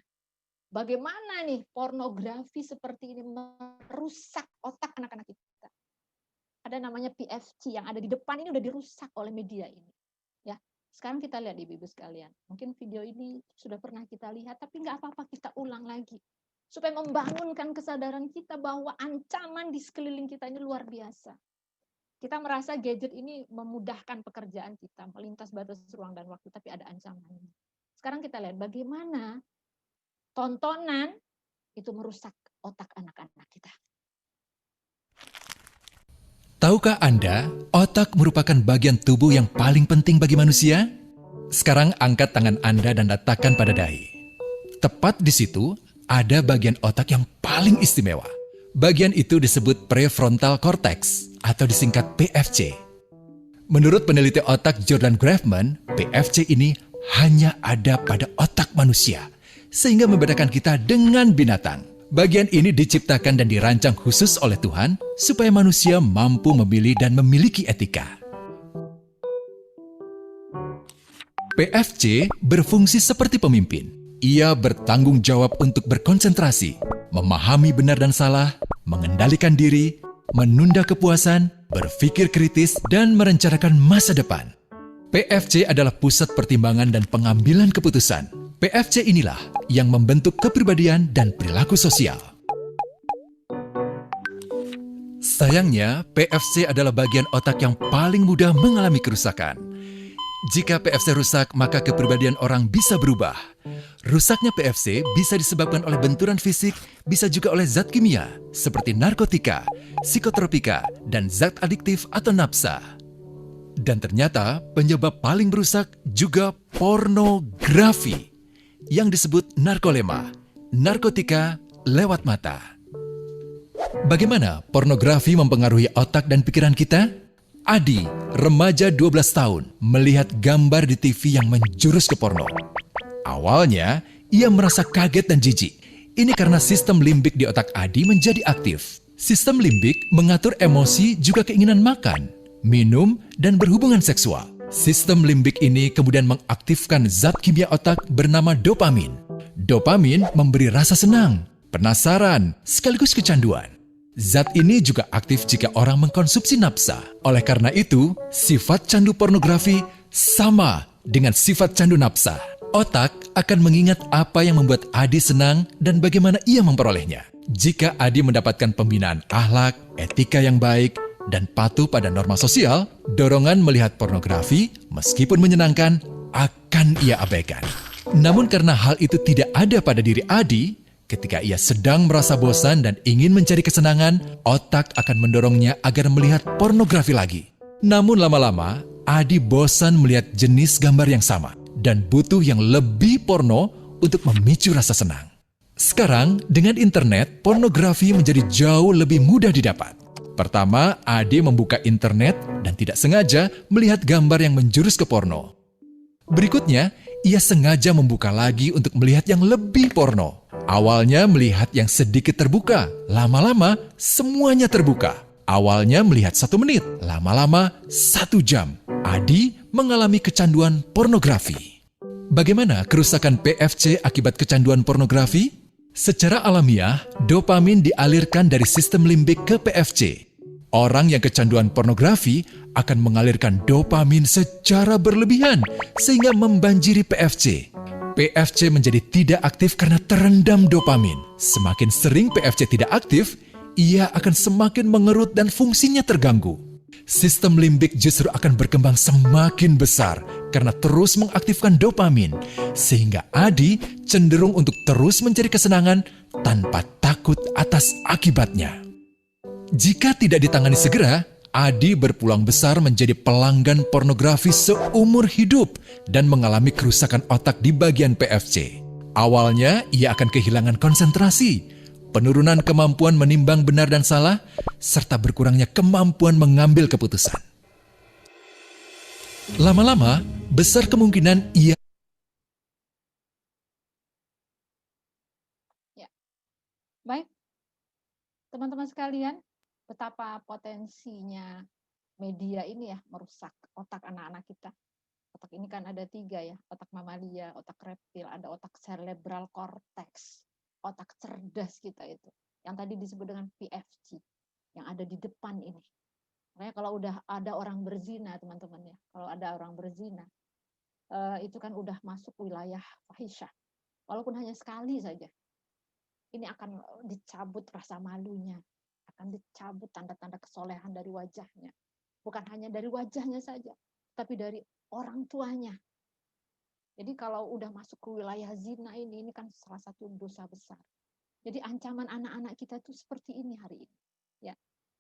bagaimana nih pornografi seperti ini merusak otak anak-anak kita? Ada namanya PFC yang ada di depan ini udah dirusak oleh media ini. Ya, sekarang kita lihat ibu-ibu sekalian. Mungkin video ini sudah pernah kita lihat, tapi nggak apa-apa kita ulang lagi supaya membangunkan kesadaran kita bahwa ancaman di sekeliling kita ini luar biasa. Kita merasa gadget ini memudahkan pekerjaan kita, melintas batas ruang dan waktu, tapi ada ancamannya. Sekarang kita lihat bagaimana tontonan itu merusak otak anak-anak kita. Tahukah Anda, otak merupakan bagian tubuh yang paling penting bagi manusia? Sekarang angkat tangan Anda dan letakkan pada dahi. Tepat di situ, ada bagian otak yang paling istimewa. Bagian itu disebut prefrontal cortex atau disingkat PFC. Menurut peneliti otak Jordan Grafman, PFC ini hanya ada pada otak manusia, sehingga membedakan kita dengan binatang. Bagian ini diciptakan dan dirancang khusus oleh Tuhan supaya manusia mampu memilih dan memiliki etika. PFC berfungsi seperti pemimpin. Ia bertanggung jawab untuk berkonsentrasi, memahami benar dan salah, mengendalikan diri, menunda kepuasan, berpikir kritis, dan merencanakan masa depan. PFC adalah pusat pertimbangan dan pengambilan keputusan. PFC inilah yang membentuk kepribadian dan perilaku sosial. Sayangnya, PFC adalah bagian otak yang paling mudah mengalami kerusakan. Jika PFC rusak, maka kepribadian orang bisa berubah. Rusaknya PFC bisa disebabkan oleh benturan fisik, bisa juga oleh zat kimia, seperti narkotika, psikotropika, dan zat adiktif atau nafsa. Dan ternyata penyebab paling merusak juga pornografi, yang disebut narkolema, narkotika lewat mata. Bagaimana pornografi mempengaruhi otak dan pikiran kita? Adi, remaja 12 tahun, melihat gambar di TV yang menjurus ke porno. Awalnya, ia merasa kaget dan jijik. Ini karena sistem limbik di otak Adi menjadi aktif. Sistem limbik mengatur emosi juga keinginan makan, minum, dan berhubungan seksual. Sistem limbik ini kemudian mengaktifkan zat kimia otak bernama dopamin. Dopamin memberi rasa senang, penasaran, sekaligus kecanduan. Zat ini juga aktif jika orang mengkonsumsi nafsa. Oleh karena itu, sifat candu pornografi sama dengan sifat candu nafsa. Otak akan mengingat apa yang membuat Adi senang dan bagaimana ia memperolehnya. Jika Adi mendapatkan pembinaan akhlak, etika yang baik, dan patuh pada norma sosial, dorongan melihat pornografi, meskipun menyenangkan, akan ia abaikan. Namun karena hal itu tidak ada pada diri Adi, ketika ia sedang merasa bosan dan ingin mencari kesenangan, otak akan mendorongnya agar melihat pornografi lagi. Namun lama-lama, Adi bosan melihat jenis gambar yang sama dan butuh yang lebih porno untuk memicu rasa senang. Sekarang, dengan internet, pornografi menjadi jauh lebih mudah didapat. Pertama, Adi membuka internet dan tidak sengaja melihat gambar yang menjurus ke porno. Berikutnya, ia sengaja membuka lagi untuk melihat yang lebih porno. Awalnya melihat yang sedikit terbuka, lama-lama semuanya terbuka. Awalnya melihat 1 menit, lama-lama 1 jam. Adi mengalami kecanduan pornografi. Bagaimana kerusakan PFC akibat kecanduan pornografi? Secara alamiah, dopamin dialirkan dari sistem limbik ke PFC. Orang yang kecanduan pornografi akan mengalirkan dopamin secara berlebihan sehingga membanjiri PFC. PFC menjadi tidak aktif karena terendam dopamin. Semakin sering PFC tidak aktif, ia akan semakin mengerut dan fungsinya terganggu. Sistem limbik justru akan berkembang semakin besar karena terus mengaktifkan dopamin, sehingga Adi cenderung untuk terus mencari kesenangan tanpa takut atas akibatnya. Jika tidak ditangani segera, Adi berpeluang besar menjadi pelanggan pornografi seumur hidup dan mengalami kerusakan otak di bagian PFC. Awalnya, ia akan kehilangan konsentrasi, penurunan kemampuan menimbang benar dan salah, serta berkurangnya kemampuan mengambil keputusan. Lama-lama, besar kemungkinan ia Baik, teman-teman sekalian, betapa potensinya media ini ya merusak otak anak-anak kita. Otak ini kan ada 3 ya, otak mamalia, otak reptil, ada otak cerebral cortex, otak cerdas kita itu. Yang tadi disebut dengan PFC, yang ada di depan ini. Makanya kalau udah ada orang berzina, teman-teman ya, kalau ada orang berzina, itu kan udah masuk wilayah fahisyah. Walaupun hanya sekali saja, ini akan dicabut rasa malunya, akan dicabut tanda-tanda kesolehan dari wajahnya. Bukan hanya dari wajahnya saja, tapi dari orang tuanya. Jadi kalau udah masuk ke wilayah zina ini kan salah satu dosa besar. Jadi ancaman anak-anak kita tuh seperti ini hari ini. Ya,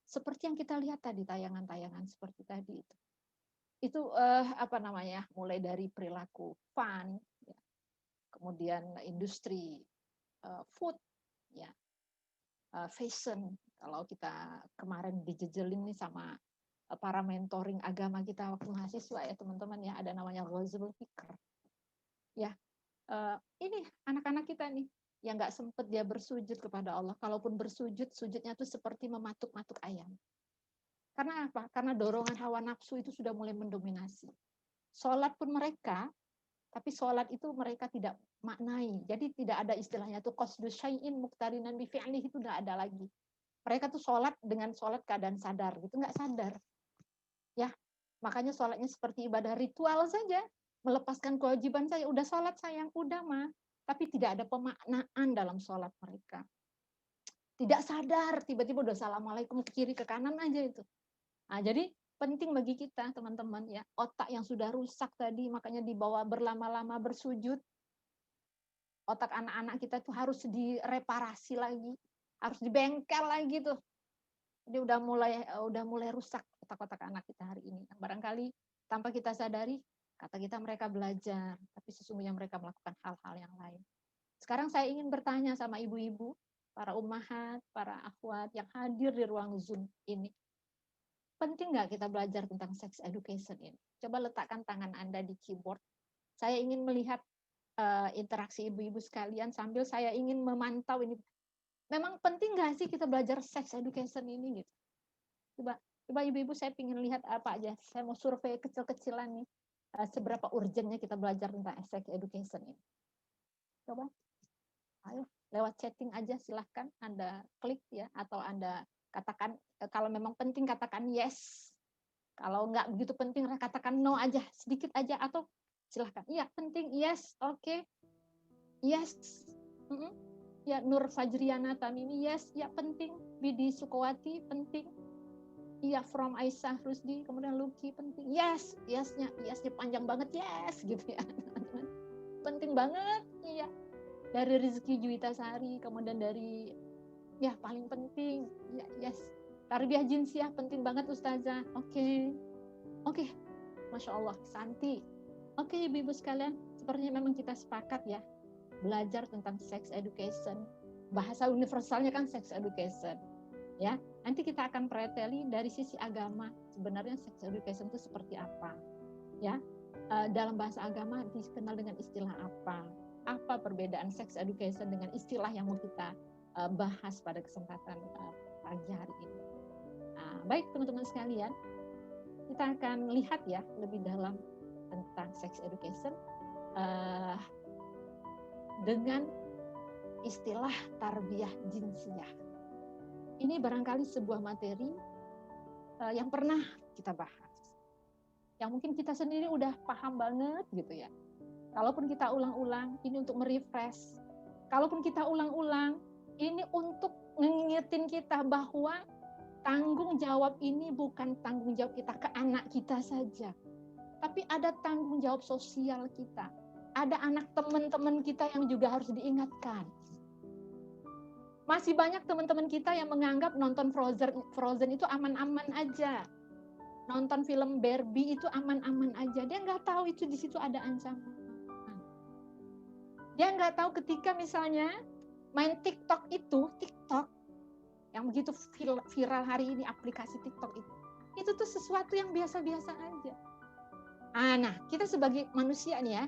seperti yang kita lihat tadi tayangan-tayangan seperti tadi itu. Itu mulai dari perilaku fun, ya. Kemudian industri food, ya, fashion. Kalau kita kemarin dijejelin nih sama para mentoring agama kita waktu mahasiswa ya teman-teman ya, ada namanya Ghazul Fikr. Ya, ini anak-anak kita nih yang nggak sempet dia bersujud kepada Allah. Kalaupun bersujud, sujudnya tuh seperti mematuk-matuk ayam. Karena apa? Karena dorongan hawa nafsu itu sudah mulai mendominasi. Sholat pun mereka, tapi sholat itu mereka tidak maknai. Jadi tidak ada istilahnya tuh qasdu syai'in muqtarinan bi fi'lihi, itu tidak ada lagi. Mereka tuh sholat dengan sholat keadaan sadar, gitu nggak sadar. Ya, makanya sholatnya seperti ibadah ritual saja, melepaskan kewajiban saya. Udah sholat sayang, udah mah. Tapi tidak ada pemaknaan dalam sholat mereka. Tidak sadar, tiba-tiba udah assalamualaikum ke kiri ke kanan aja itu. Nah, jadi penting bagi kita teman-teman ya, otak yang sudah rusak tadi makanya dibawa berlama-lama bersujud. Otak anak-anak kita tuh harus direparasi lagi, harus dibengkel lagi tuh. Jadi udah mulai rusak otak-otak anak kita hari ini. Barangkali tanpa kita sadari, kata kita mereka belajar, tapi sesungguhnya mereka melakukan hal-hal yang lain. Sekarang saya ingin bertanya sama ibu-ibu, para ummahat, para akhwat yang hadir di ruang Zoom ini. Penting nggak kita belajar tentang sex education ini? Coba letakkan tangan Anda di keyboard. Saya ingin melihat interaksi ibu-ibu sekalian sambil saya ingin memantau ini. Memang penting nggak sih kita belajar sex education ini gitu? Coba ibu-ibu saya ingin lihat apa aja. Saya mau survei kecil-kecilan nih. Seberapa urgentnya kita belajar tentang sex education ini. Coba, ayo lewat chatting aja silahkan Anda klik ya, atau Anda katakan kalau memang penting katakan yes. Kalau nggak begitu penting katakan no aja, sedikit aja, atau silahkan iya penting yes, oke, yes. Ya, Nur Fajriana Tamimi yes, ya penting. Bidi Sukowati penting. Iya, from Aisyah Rusdi, kemudian Luki penting. Yes, yesnya panjang banget, yes gitu ya. Penting banget, iya. Dari Rizky Juwitasari, kemudian dari ya paling penting, ya yes. Tarbiyah Jinsiah penting banget Ustazah. Oke. Masya Allah, Santi. Oke, ibu-ibu sekalian, sepertinya memang kita sepakat ya, belajar tentang sex education. Bahasa universalnya kan sex education. Ya, nanti kita akan preteli dari sisi agama, sebenarnya sex education itu seperti apa. Ya, dalam bahasa agama dikenal dengan istilah apa? Apa perbedaan sex education dengan istilah yang mau kita bahas pada kesempatan pagi hari ini. Nah, baik teman-teman sekalian, kita akan lihat ya lebih dalam tentang sex education dengan istilah tarbiyah jinsiyah. Ini barangkali sebuah materi yang pernah kita bahas, yang mungkin kita sendiri udah paham banget gitu ya. Kalaupun kita ulang-ulang, ini untuk merefresh. Kalaupun kita ulang-ulang, ini untuk ngingetin kita bahwa tanggung jawab ini bukan tanggung jawab kita ke anak kita saja, tapi ada tanggung jawab sosial kita. Ada anak teman-teman kita yang juga harus diingatkan. Masih banyak teman-teman kita yang menganggap nonton Frozen itu aman-aman aja. nonton film Barbie itu aman-aman aja. Dia nggak tahu itu di situ ada ancaman. Dia nggak tahu ketika misalnya main TikTok yang begitu viral hari ini, aplikasi TikTok itu tuh sesuatu yang biasa-biasa aja. Nah, kita sebagai manusia nih ya,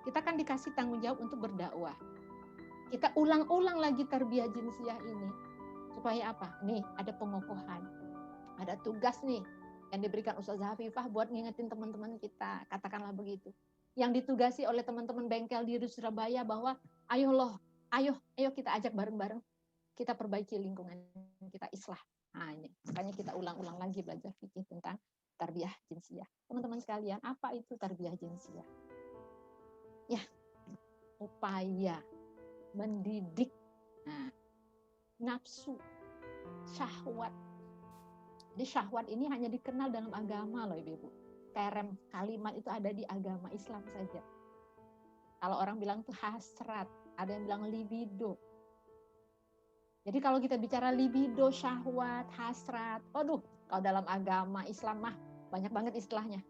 kita kan dikasih tanggung jawab untuk berdakwah. Kita ulang-ulang lagi tarbiyah jinsiyah ini. Supaya apa? Nih, ada pengokohan. Ada tugas nih yang diberikan Ustazah Hafifah buat ngingetin teman-teman kita, katakanlah begitu. Yang ditugasi oleh teman-teman bengkel diri Surabaya bahwa ayo kita ajak bareng-bareng, kita perbaiki lingkungan, kita islah. Makanya kita ulang-ulang lagi belajar fikih tentang tarbiyah jinsiyah. Teman-teman sekalian, apa itu tarbiyah jinsiyah? Ya, upaya mendidik nafsu, syahwat. Jadi syahwat ini hanya dikenal dalam agama loh Ibu. Term kalimat itu ada di agama Islam saja. Kalau orang bilang itu hasrat, ada yang bilang libido. Jadi kalau kita bicara libido, syahwat, hasrat, kalau dalam agama Islam mah banyak banget istilahnya.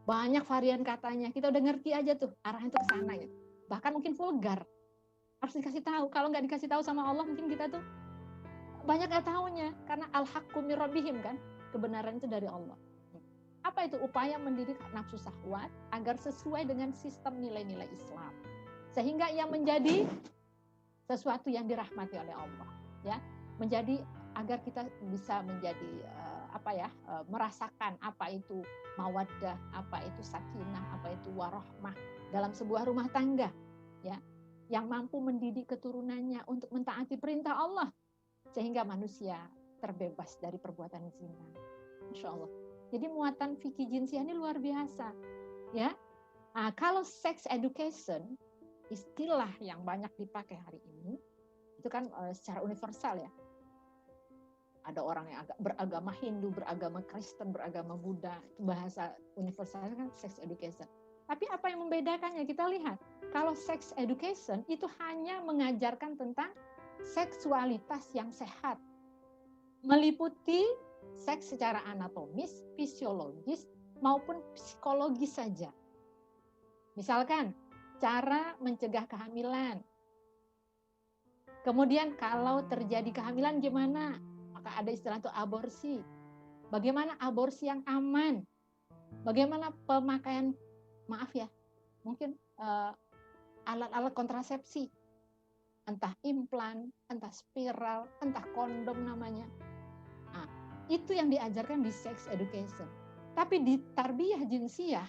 Banyak varian katanya, kita udah ngerti aja tuh arahnya tuh ke sana gitu. Bahkan mungkin vulgar. Harus dikasih tahu. Kalau nggak dikasih tahu sama Allah, mungkin kita tuh banyak nggak tahunya. Karena al-haqqu mir rabbihim kan, kebenaran itu dari Allah. Apa itu? Upaya mendidik nafsu syahwat agar sesuai dengan sistem nilai-nilai Islam. Sehingga ia menjadi sesuatu yang dirahmati oleh Allah. Ya, menjadi agar kita bisa menjadi merasakan apa itu mawaddah, apa itu sakinah, apa itu warahmah dalam sebuah rumah tangga, ya, yang mampu mendidik keturunannya untuk mentaati perintah Allah sehingga manusia terbebas dari perbuatan zina. Masya Allah. Jadi muatan fikih jinsiyah ini luar biasa, ya. Nah, kalau sex education, istilah yang banyak dipakai hari ini, itu kan secara universal ya. Ada orang yang beragama Hindu, beragama Kristen, beragama Buddha, itu bahasa universal kan sex education. Tapi apa yang membedakannya? Kita lihat, kalau sex education itu hanya mengajarkan tentang seksualitas yang sehat, meliputi seks secara anatomis, fisiologis, maupun psikologis saja. Misalkan, cara mencegah kehamilan. Kemudian kalau terjadi kehamilan gimana? Maka ada istilah itu aborsi. Bagaimana aborsi yang aman? Bagaimana pemakaian, mungkin alat-alat kontrasepsi. Entah implan, entah spiral, entah kondom namanya. Nah, itu yang diajarkan di sex education. Tapi di tarbiyah jinsiyah,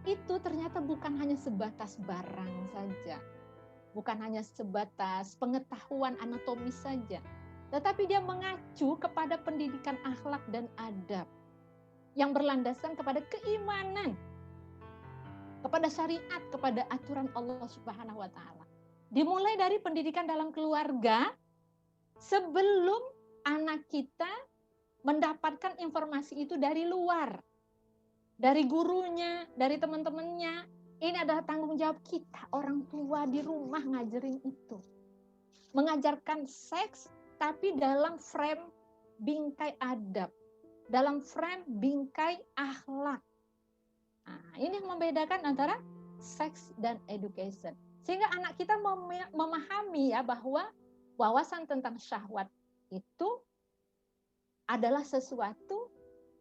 itu ternyata bukan hanya sebatas barang saja. Bukan hanya sebatas pengetahuan anatomis saja. Tetapi dia mengacu kepada pendidikan akhlak dan adab yang berlandaskan kepada keimanan, kepada syariat, kepada aturan Allah Subhanahu wa taala. Dimulai dari pendidikan dalam keluarga sebelum anak kita mendapatkan informasi itu dari luar. Dari gurunya, dari teman-temannya. Ini adalah tanggung jawab kita, orang tua di rumah ngajarin itu. Mengajarkan seks tapi dalam frame bingkai adab, dalam frame bingkai akhlak. Nah, ini yang membedakan antara seks dan education. Sehingga anak kita memahami ya bahwa wawasan tentang syahwat itu adalah sesuatu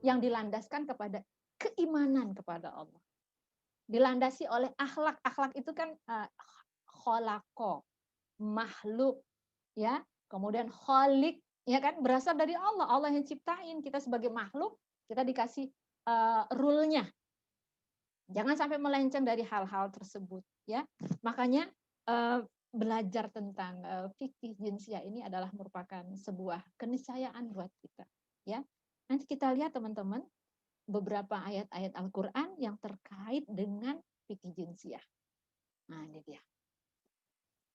yang dilandaskan kepada keimanan kepada Allah. Dilandasi oleh akhlak. Akhlak itu kan kholako, makhluk, ya. Kemudian kholik, ya kan, berasal dari Allah. Allah yang ciptain. Kita sebagai makhluk, kita dikasih rule-nya. Jangan sampai melenceng dari hal-hal tersebut, ya. Makanya belajar tentang fikih jinsiyah ini adalah merupakan sebuah keniscayaan buat kita, ya. Nanti kita lihat teman-teman beberapa ayat-ayat Al-Qur'an yang terkait dengan fikih jinsiyah. Nah, ini dia.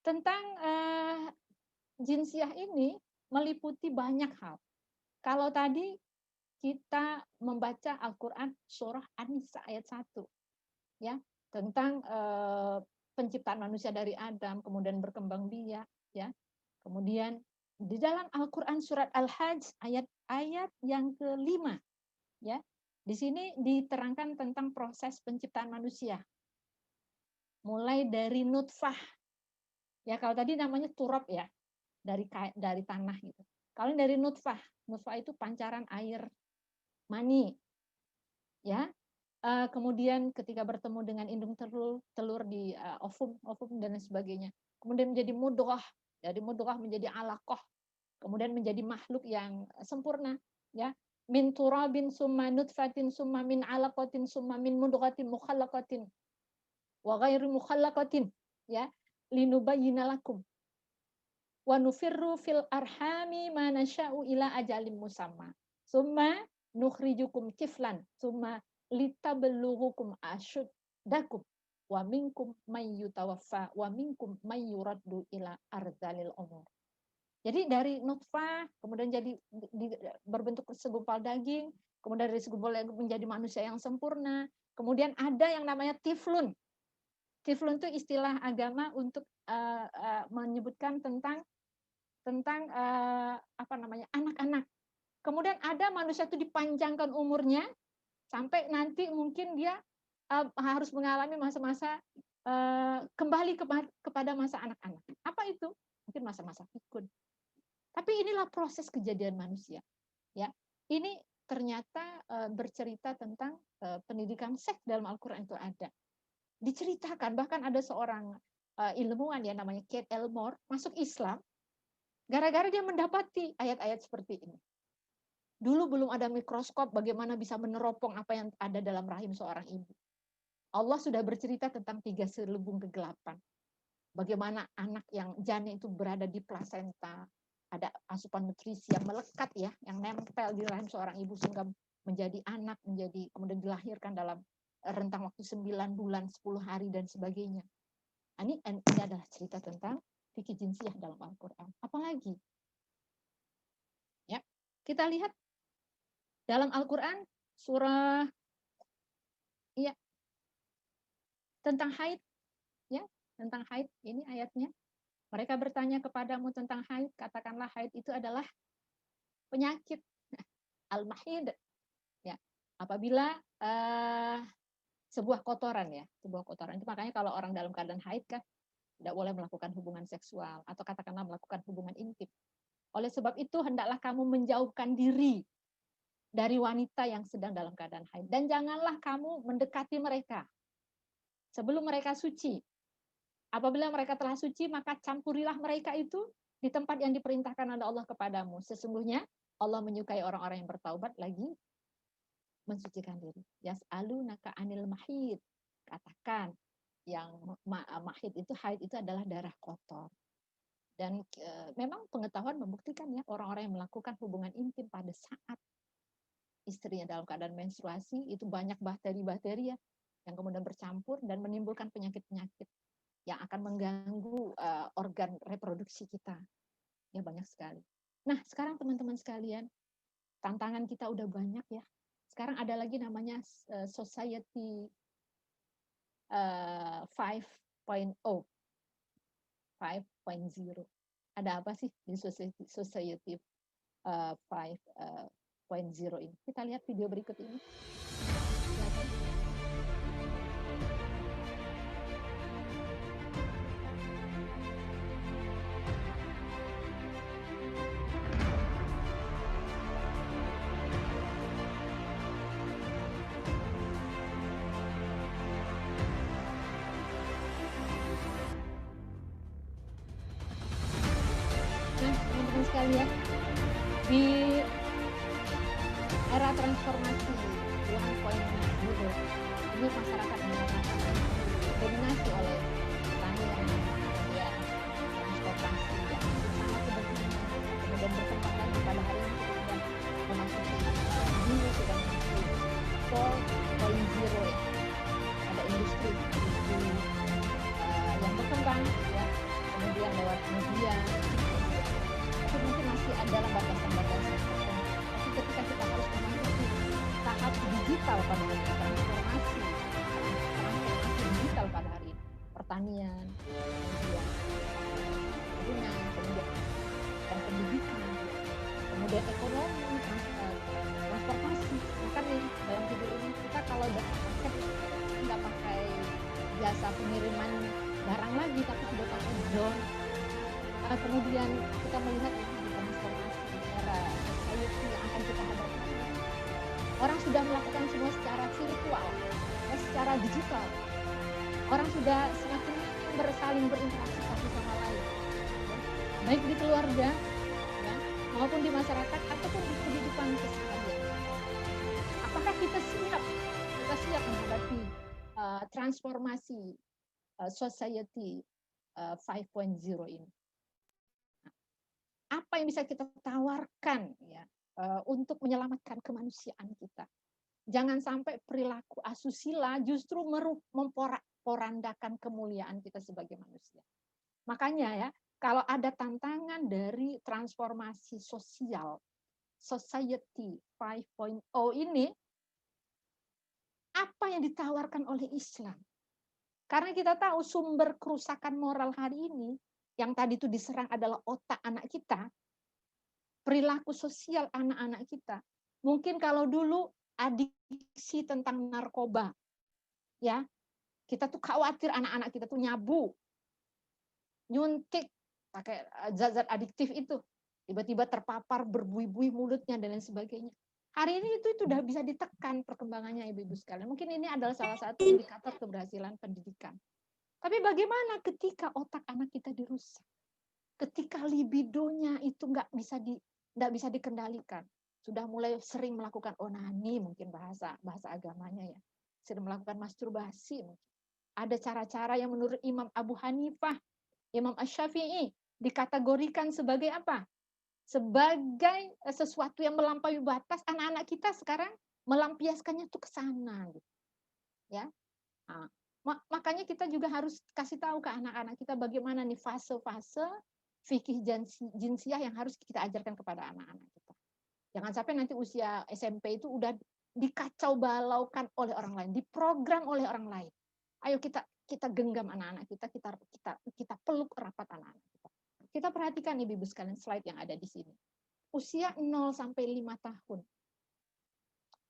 Tentang jinsiyah ini meliputi banyak hal. Kalau tadi kita membaca Al-Qur'an surah An-Nisa ayat 1, ya, tentang penciptaan manusia dari Adam, kemudian berkembang biak, ya. Kemudian Di dalam Al-Quran surat Al-Hajj ayat yang ke-5, ya, di sini diterangkan tentang proses penciptaan manusia. Mulai dari nutfah, ya kalau tadi namanya turab ya, dari tanah gitu. Kalau dari nutfah itu pancaran air mani, ya. Kemudian ketika bertemu dengan indung telur di ovum dan lain sebagainya. Kemudian menjadi mudghah, dari mudghah menjadi alaqah, kemudian menjadi makhluk yang sempurna, ya. Min turabin summa nutfatin summa min alaqatin summa min mudghatin mukhallaqatin wa ghairi mukhallaqatin, ya. Linubayyina lakum wa nufirru fil arhami ma nasha'u ila ajalin musamma. Summa nukhrijukum tiflan summa litabluhukum asyuddakum wa minkum may yutawaffa wa minkum may yuraddu ila ardalil umur. Jadi dari nutfah kemudian jadi berbentuk segumpal daging, kemudian dari segumpal daging menjadi manusia yang sempurna. Kemudian ada yang namanya tiflun. Tiflun itu istilah agama untuk menyebutkan tentang apa namanya, anak-anak. Kemudian ada manusia itu dipanjangkan umurnya sampai nanti mungkin dia harus mengalami masa-masa kembali kepada masa anak-anak. Apa itu? Mungkin masa-masa pikun. Tapi inilah proses kejadian manusia. Ya, ini ternyata bercerita tentang pendidikan seks dalam Al-Quran itu ada. Diceritakan, bahkan ada seorang ilmuwan ya namanya Kate Elmore masuk Islam gara-gara dia mendapati ayat-ayat seperti ini. Dulu belum ada mikroskop bagaimana bisa meneropong apa yang ada dalam rahim seorang ibu. Allah sudah bercerita tentang 3 selubung kegelapan. Bagaimana anak yang janin itu berada di plasenta, ada asupan nutrisi yang melekat ya, yang nempel di rahim seorang ibu sehingga menjadi anak, kemudian dilahirkan dalam rentang waktu 9 bulan, 10 hari dan sebagainya. Ini adalah cerita tentang fikih jinsiyah dalam Al-Quran. Apalagi? Ya, kita lihat dalam Al-Quran surah ya tentang haid, ya, tentang haid ini ayatnya. Mereka bertanya kepadamu tentang haid, katakanlah haid itu adalah penyakit al-mahid, ya. Apabila sebuah kotoran ya, sebuah kotoran itu makanya kalau orang dalam keadaan haid kan tidak boleh melakukan hubungan seksual atau katakanlah melakukan hubungan intim. Oleh sebab itu hendaklah kamu menjauhkan diri dari wanita yang sedang dalam keadaan haid dan janganlah kamu mendekati mereka sebelum mereka suci. Apabila mereka telah suci, maka campurilah mereka itu di tempat yang diperintahkan oleh Allah kepadamu. Sesungguhnya Allah menyukai orang-orang yang bertaubat lagi mensucikan diri. Yas'alunaka 'anil mahid. Katakan yang mahid itu, haid itu adalah darah kotor. Dan memang pengetahuan membuktikan ya orang-orang yang melakukan hubungan intim pada saat istrinya dalam keadaan menstruasi itu banyak bakteri-bakteri ya yang kemudian bercampur dan menimbulkan penyakit-penyakit yang akan mengganggu organ reproduksi kita. Ya banyak sekali. Nah, sekarang teman-teman sekalian, tantangan kita udah banyak ya. Sekarang ada lagi namanya Society 5.0. Ada apa sih di Society 5.0 ini? Kita lihat video berikut ini. Silakan. Teman-teman sekalian, di era transformasi 1.0 ini masyarakat dominasi oleh pertanian, kemudian transportasi yang sangat kebetulan kemudian berkembang lagi pada hari ini sudah memasuki dunia sudah memasuki 4.0 ya. Ada industri yang berkembang ya, kemudian lewat media itu mungkin masih ada batasan-batasan tertentu. Tapi ketika kita harus memasuki tahap digital pada hari ini, transformasi digital pada hari ini, pertanian, kemudian kemudian dan pendidikan kemudian ekonomi, transportasi. Bahkan nih dalam video ini kita kalau udah paket nggak pakai jasa pengiriman barang lagi, tapi sudah pakai drone. Kemudian kita melihat di transformasi era society yang akan kita hadapi. Orang sudah melakukan semua secara virtual, secara digital. Orang sudah semakin saling berinteraksi satu sama lain, ya. Baik di keluarga, ya, maupun di masyarakat ataupun di kehidupan keseharian. Apakah kita siap menghadapi transformasi society 5.0 ini? Apa yang bisa kita tawarkan ya untuk menyelamatkan kemanusiaan kita? Jangan sampai perilaku asusila justru memporak-porandakan kemuliaan kita sebagai manusia. Makanya ya, kalau ada tantangan dari transformasi sosial, society 5.0 ini, apa yang ditawarkan oleh Islam? Karena kita tahu sumber kerusakan moral hari ini, yang tadi itu diserang adalah otak anak kita, perilaku sosial anak-anak kita. Mungkin kalau dulu adiksi tentang narkoba, ya kita tuh khawatir anak-anak kita tuh nyabu, nyuntik, pakai zat-zat adiktif itu, tiba-tiba terpapar berbuih-buih mulutnya dan lain sebagainya. Hari ini itu sudah bisa ditekan perkembangannya, ibu-ibu sekalian. Mungkin ini adalah salah satu indikator keberhasilan pendidikan. Tapi bagaimana ketika otak anak kita dirusak? Ketika libidonya itu nggak bisa dikendalikan, sudah mulai sering melakukan onani, mungkin bahasa agamanya ya, sering melakukan masturbasi. Ada cara-cara yang menurut Imam Abu Hanifah, Imam Asy-Syafi'i dikategorikan sebagai apa? Sebagai sesuatu yang melampaui batas. Anak-anak kita sekarang melampiaskannya tuh ke sana, gitu. Ya. Nah, makanya kita juga harus kasih tahu ke anak-anak kita bagaimana nih fase-fase fikih jinsiah yang harus kita ajarkan kepada anak-anak kita. Jangan sampai nanti usia SMP itu udah dikacau balaukan oleh orang lain, diprogram oleh orang lain. Ayo kita genggam anak-anak kita peluk rapat anak-anak kita. Kita perhatikan ibu-ibu sekalian slide yang ada di sini. Usia 0 sampai 5 tahun.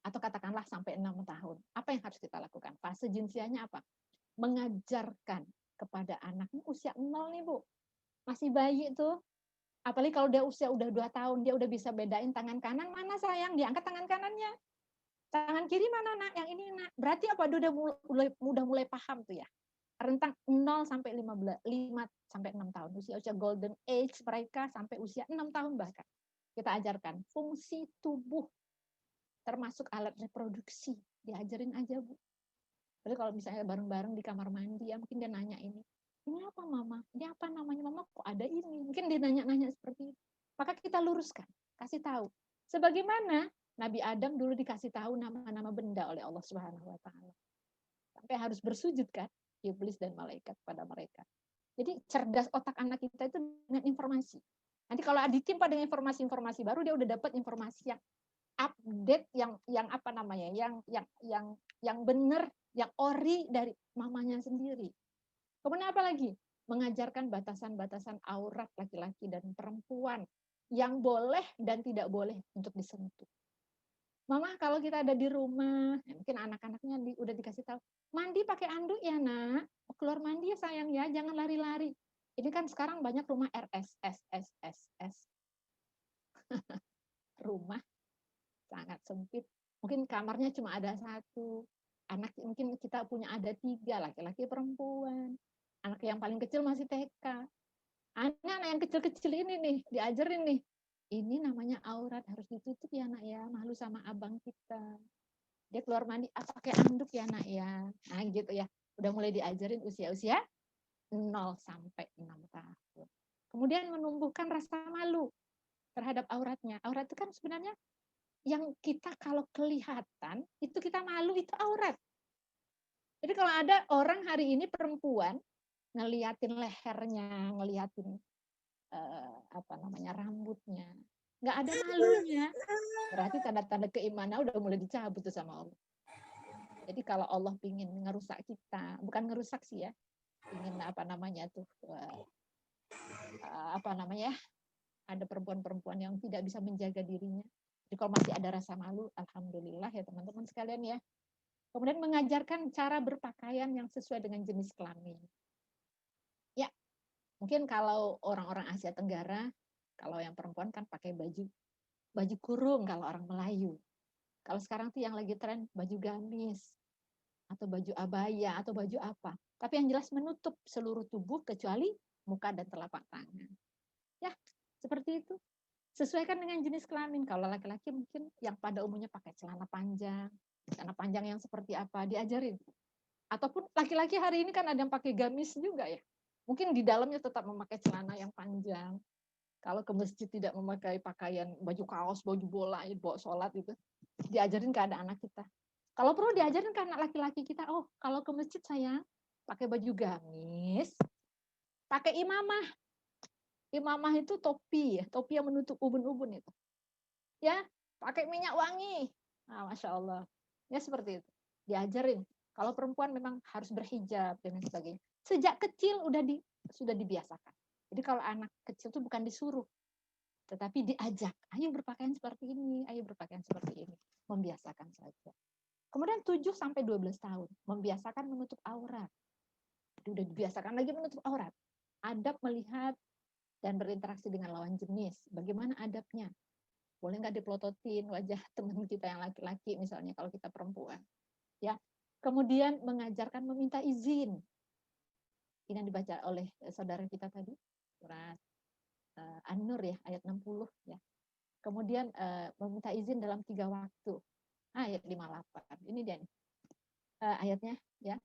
Atau katakanlah sampai 6 tahun. Apa yang harus kita lakukan? Fase jinsiahnya apa? Mengajarkan kepada anak usia 0 nih, Bu. Masih bayi tuh. Apalagi kalau dia usia udah 2 tahun, dia udah bisa bedain tangan kanan mana sayang, diangkat tangan kanannya. Tangan kiri mana nak, yang ini nak. Berarti apa? Dia udah mulai paham tuh ya. Rentang 0 sampai 5 sampai 6 tahun. Usia golden age mereka sampai usia 6 tahun bahkan. Kita ajarkan fungsi tubuh termasuk alat reproduksi. Diajarin aja, Bu. Jadi kalau misalnya bareng-bareng di kamar mandi ya mungkin dia nanya ini apa mama? Ini apa namanya mama? Kok ada ini? Mungkin dia nanya-nanya seperti itu. Maka kita luruskan, kasih tahu. Sebagaimana Nabi Adam dulu dikasih tahu nama-nama benda oleh Allah Subhanahu wa taala. Sampai harus bersujud kan iblis dan malaikat pada mereka. Jadi cerdas otak anak kita itu dengan informasi. Nanti kalau ditimpa dengan informasi-informasi baru dia udah dapat informasi yang update yang apa namanya? Yang benar, yang ori dari mamanya sendiri. Kemudian apa lagi? Mengajarkan batasan-batasan aurat laki-laki dan perempuan yang boleh dan tidak boleh untuk disentuh. Mama kalau kita ada di rumah, mungkin anak-anaknya udah dikasih tahu, mandi pakai anduk ya nak, keluar mandi ya sayang ya, jangan lari-lari. Ini kan sekarang banyak rumah RSS. Rumah sangat sempit. Mungkin kamarnya cuma ada 1. Anak mungkin kita punya ada 3, laki-laki perempuan. Anak yang paling kecil masih TK. Anak-anak yang kecil-kecil ini nih, diajarin nih. Ini namanya aurat, harus ditutup ya nak ya, malu sama abang kita. Dia keluar mandi, pakai anduk ya nak ya. Nah gitu ya, udah mulai diajarin usia-usia 0 sampai 6 tahun. Kemudian menumbuhkan rasa malu terhadap auratnya. Aurat itu kan sebenarnya yang kita kalau kelihatan, itu kita malu, itu aurat. Jadi kalau ada orang hari ini perempuan, ngeliatin lehernya, ngeliatin rambutnya, nggak ada malunya, berarti tanda-tanda keimanan udah mulai dicabut tuh sama Allah. Jadi kalau Allah pingin ngerusak kita, bukan ngerusak sih ya, ingin ada perempuan-perempuan yang tidak bisa menjaga dirinya. Jadi kalau masih ada rasa malu, alhamdulillah ya teman-teman sekalian ya. Kemudian mengajarkan cara berpakaian yang sesuai dengan jenis kelamin. Ya, mungkin kalau orang-orang Asia Tenggara, kalau yang perempuan kan pakai baju kurung kalau orang Melayu. Kalau sekarang tuh yang lagi tren baju gamis atau baju abaya atau baju apa. Tapi yang jelas menutup seluruh tubuh kecuali muka dan telapak tangan. Ya, seperti itu. Sesuaikan dengan jenis kelamin. Kalau laki-laki mungkin yang pada umumnya pakai celana panjang yang seperti apa diajarin. Ataupun laki-laki hari ini kan ada yang pakai gamis juga ya. Mungkin di dalamnya tetap memakai celana yang panjang. Kalau ke masjid tidak memakai pakaian baju kaos, baju bola, bawa sholat itu, diajarin ke anak kita. Kalau perlu diajarin ke anak laki-laki kita, oh kalau ke masjid sayang, pakai baju gamis, pakai imamah. Imamah itu topi yang menutup ubun-ubun itu. Ya, pakai minyak wangi. Nah, Masya Allah. Ya seperti itu. Diajarin. Kalau perempuan memang harus berhijab dan sebagainya. Sejak kecil sudah dibiasakan. Jadi kalau anak kecil itu bukan disuruh, tetapi diajak. Ayo berpakaian seperti ini, ayo berpakaian seperti ini. Membiasakan saja. Kemudian 7 sampai 12 tahun, membiasakan menutup aurat. Sudah dibiasakan lagi menutup aurat. Adab melihat dan berinteraksi dengan lawan jenis. Bagaimana adabnya? Boleh nggak dipelototin wajah teman kita yang laki-laki misalnya kalau kita perempuan. Ya. Kemudian mengajarkan meminta izin. Ini yang dibaca oleh saudara kita tadi, surat An-Nur ya, ayat 60 ya. Kemudian meminta izin dalam 3 waktu. Ayat 58. Ini dia nih. Ayatnya ya.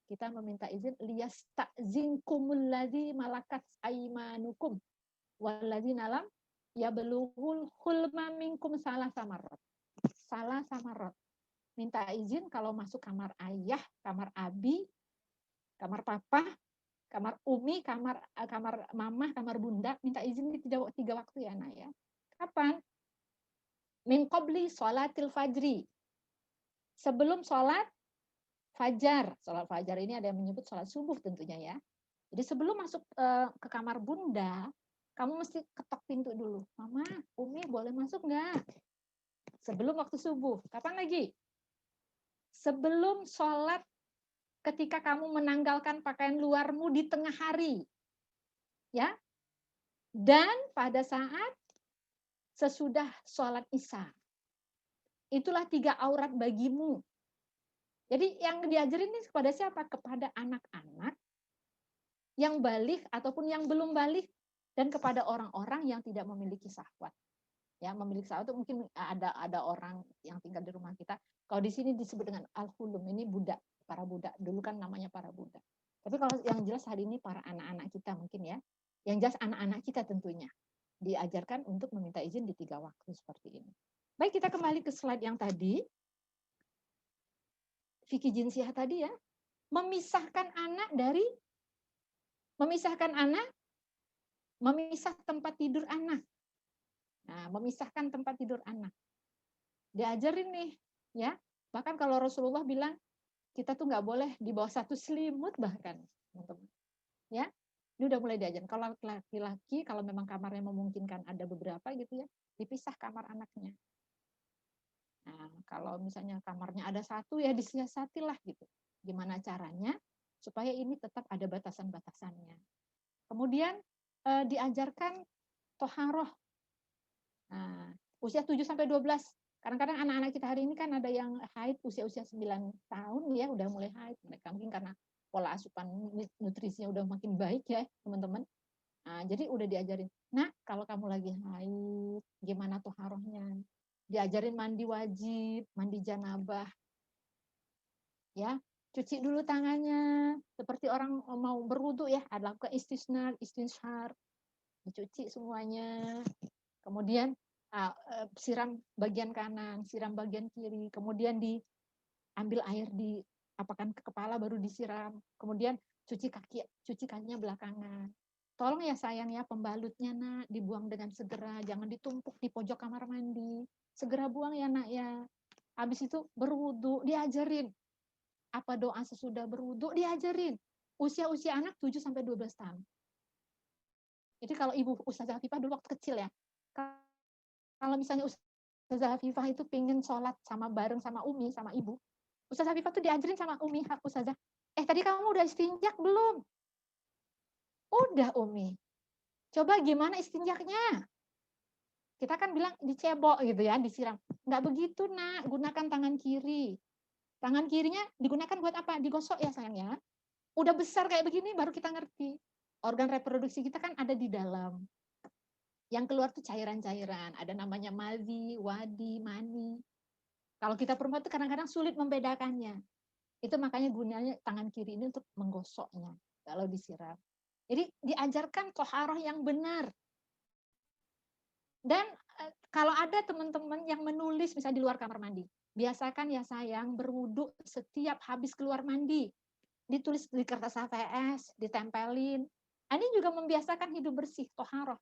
Kita meminta izin liyasta'zinkumul ladzi malakat aimanukum walladzina lam yablugul hulma minkum salah samarot. Minta izin kalau masuk kamar ayah, kamar abi, kamar papa, kamar umi, kamar mama, kamar bunda, minta izin di 3 waktu ya nak ya. Kapan? Min qabli sholatil fajri. Sebelum sholat fajar. Sholat fajar ini ada yang menyebut sholat subuh tentunya ya. Jadi sebelum masuk ke kamar bunda, kamu mesti ketok pintu dulu. Mama, Umi boleh masuk nggak? Sebelum waktu subuh. Kapan lagi? Sebelum sholat ketika kamu menanggalkan pakaian luarmu di tengah hari. Ya. Dan pada saat sesudah sholat isya. Itulah 3 aurat bagimu. Jadi yang diajarin ini kepada siapa? Kepada anak-anak yang balik ataupun yang belum balik dan kepada orang-orang yang tidak memiliki syahwat. Ya, memiliki syahwat itu mungkin ada orang yang tinggal di rumah kita. Kalau di sini disebut dengan al-hulum, ini budak, para budak. Dulu kan namanya para budak. Tapi kalau yang jelas hari ini para anak-anak kita mungkin ya. Yang jelas anak-anak kita tentunya diajarkan untuk meminta izin di 3 waktu seperti ini. Baik, kita kembali ke slide yang tadi. Fikih jinsiah tadi ya, memisahkan memisah tempat tidur anak. Nah, memisahkan tempat tidur anak. Diajarin nih, ya. Bahkan kalau Rasulullah bilang kita tuh nggak boleh di bawah 1 selimut bahkan, teman-teman. Ya, ini udah mulai diajarin. Kalau laki-laki, kalau memang kamarnya memungkinkan ada beberapa gitu ya, dipisah kamar anaknya. Nah, kalau misalnya kamarnya ada 1 ya disiasatilah gitu. Gimana caranya supaya ini tetap ada batasan-batasannya. Kemudian diajarkan toharoh. Nah, usia 7 sampai 12. Kadang-kadang anak-anak kita hari ini kan ada yang haid usia-usia 9 tahun ya udah mulai haid. Mereka mungkin karena pola asupan nutrisinya udah makin baik ya, teman-teman. Nah, jadi udah diajarin. Nah, kalau kamu lagi haid, gimana toharohnya? Diajarin mandi wajib, mandi janabah. Ya, cuci dulu tangannya seperti orang mau berwudu ya, ada lakukan istinshar, dicuci semuanya. Kemudian siram bagian kanan, siram bagian kiri, kemudian diambil air diapakan ke kepala baru disiram. Kemudian cuci kakinya belakangan. Tolong ya sayang ya pembalutnya nak dibuang dengan segera, jangan ditumpuk di pojok kamar mandi. Segera buang ya nak ya. Habis itu berwudu, diajarin. Apa doa sesudah berwudu, diajarin. Usia-usia anak 7 sampai 12 tahun. Jadi kalau Ibu Ustazah Hafifah dulu waktu kecil ya, kalau misalnya Ustazah Hafifah itu pingin sholat bareng sama Umi, sama Ibu, Ustazah Hafifah tuh diajarin sama Umi, Ustazah, tadi kamu udah istinjak belum? Udah Umi. Coba gimana istinjaknya? Kita kan bilang dicebok gitu ya, disiram. Nggak begitu nak, gunakan tangan kiri. Tangan kirinya digunakan buat apa? Digosok ya sayang ya. Udah besar kayak begini baru kita ngerti. Organ reproduksi kita kan ada di dalam. Yang keluar tuh cairan-cairan. Ada namanya madhi, wadi, mani. Kalau kita perempuan tuh kadang-kadang sulit membedakannya. Itu makanya gunanya tangan kiri ini untuk menggosoknya kalau disiram. Jadi diajarkan toharoh yang benar. Dan kalau ada teman-teman yang menulis misalnya di luar kamar mandi, biasakan ya sayang berwudu setiap habis keluar mandi. Ditulis di kertas HVS, ditempelin. Ini juga membiasakan hidup bersih, toharoh.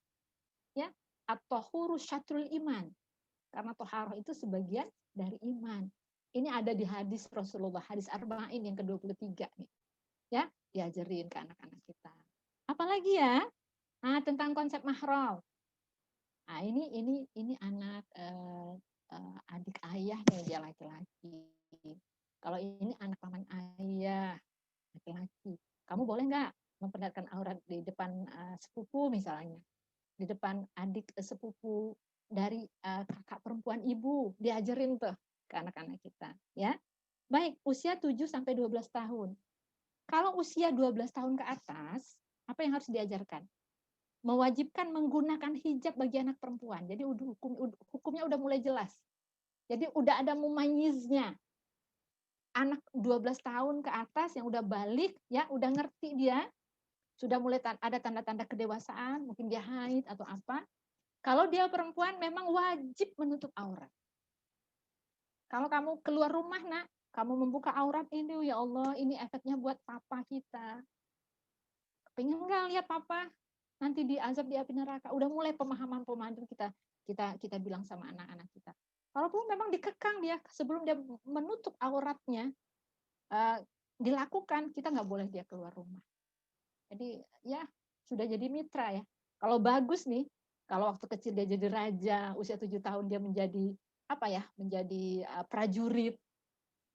Ya, at-tahuru syatrul iman. Karena toharoh itu sebagian dari iman. Ini ada di hadis Rasulullah, hadis Arba'in yang ke-23 nih. Ya, diajarin ke anak-anak kita. Apalagi ya? Nah, tentang konsep mahram. Nah, ini anak adik ayah nih, dia laki-laki. Kalau ini anak paman ayah, laki-laki. Kamu boleh nggak memperlihatkan aurat di depan sepupu misalnya, di depan adik sepupu dari kakak perempuan ibu, diajarin tuh ke anak-anak kita, ya. Baik, usia 7 sampai 12 tahun. Kalau usia 12 tahun ke atas, apa yang harus diajarkan? Mewajibkan menggunakan hijab bagi anak perempuan. Jadi hukumnya udah mulai jelas. Jadi udah ada mumayiznya. Anak 12 tahun ke atas yang udah balik, ya udah ngerti dia, sudah mulai ada tanda-tanda kedewasaan, mungkin dia haid atau apa. Kalau dia perempuan memang wajib menutup aurat. Kalau kamu keluar rumah nak, kamu membuka aurat ini, ya Allah, ini efeknya buat papa kita. Pengen nggak lihat papa? Nanti diazab di api neraka. Udah mulai pemahaman kita bilang sama anak-anak kita. Walaupun memang dikekang dia sebelum dia menutup auratnya dilakukan, kita nggak boleh dia keluar rumah. Jadi ya sudah jadi mitra ya. Kalau bagus nih, kalau waktu kecil dia jadi raja, usia 7 tahun dia menjadi menjadi prajurit.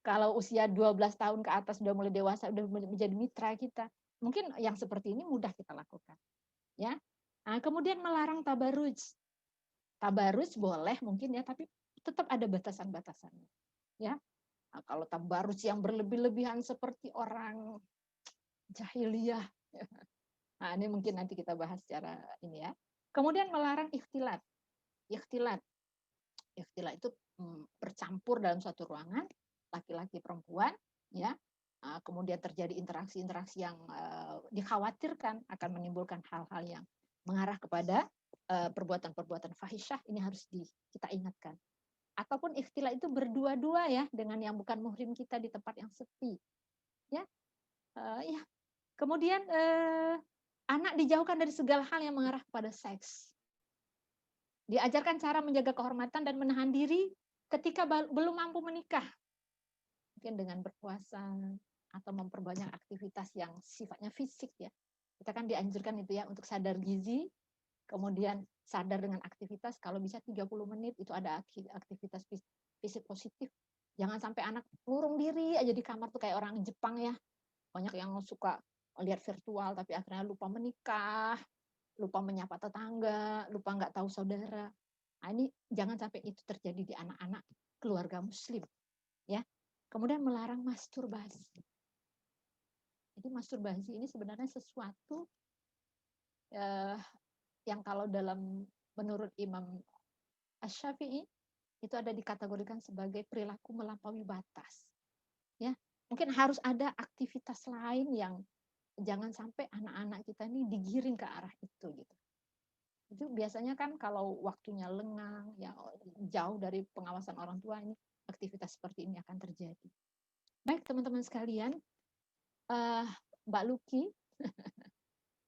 Kalau usia 12 tahun ke atas sudah mulai dewasa, sudah menjadi mitra kita. Mungkin yang seperti ini mudah kita lakukan. Ya, nah, kemudian melarang tabaruj. Tabaruj boleh mungkin ya, tapi tetap ada batasan-batasannya. Ya, nah, kalau tabaruj yang berlebih-lebihan seperti orang jahiliyah, nah ini mungkin nanti kita bahas secara ini ya. Kemudian melarang ikhtilat. Ikhtilat itu bercampur dalam suatu ruangan, laki-laki perempuan, ya. Kemudian terjadi interaksi-interaksi yang dikhawatirkan akan menimbulkan hal-hal yang mengarah kepada perbuatan-perbuatan fahisyah, ini harus kita ingatkan. Ataupun ikhtilat itu berdua-dua ya dengan yang bukan muhrim kita di tempat yang sepi, ya. Ya. Kemudian anak dijauhkan dari segala hal yang mengarah kepada seks. Diajarkan cara menjaga kehormatan dan menahan diri ketika belum mampu menikah. Mungkin dengan berpuasa atau memperbanyak aktivitas yang sifatnya fisik ya. Kita kan dianjurkan itu ya untuk sadar gizi, kemudian sadar dengan aktivitas, kalau bisa 30 menit itu ada aktivitas fisik positif. Jangan sampai anak ngurung diri aja di kamar tuh kayak orang Jepang ya. Banyak yang suka lihat virtual tapi akhirnya lupa menikah, lupa menyapa tetangga, lupa nggak tahu saudara. Nah, ini jangan sampai itu terjadi di anak-anak keluarga muslim. Ya. Kemudian melarang masturbasi. Jadi masturbasi ini sebenarnya sesuatu yang kalau menurut Imam Asy-Syafi'i itu ada dikategorikan sebagai perilaku melampaui batas. Ya, mungkin harus ada aktivitas lain yang jangan sampai anak-anak kita ini digiring ke arah itu gitu. Itu biasanya kan kalau waktunya lengang, ya jauh dari pengawasan orang tua, ini aktivitas seperti ini akan terjadi. Baik teman-teman sekalian, Mbak Luki,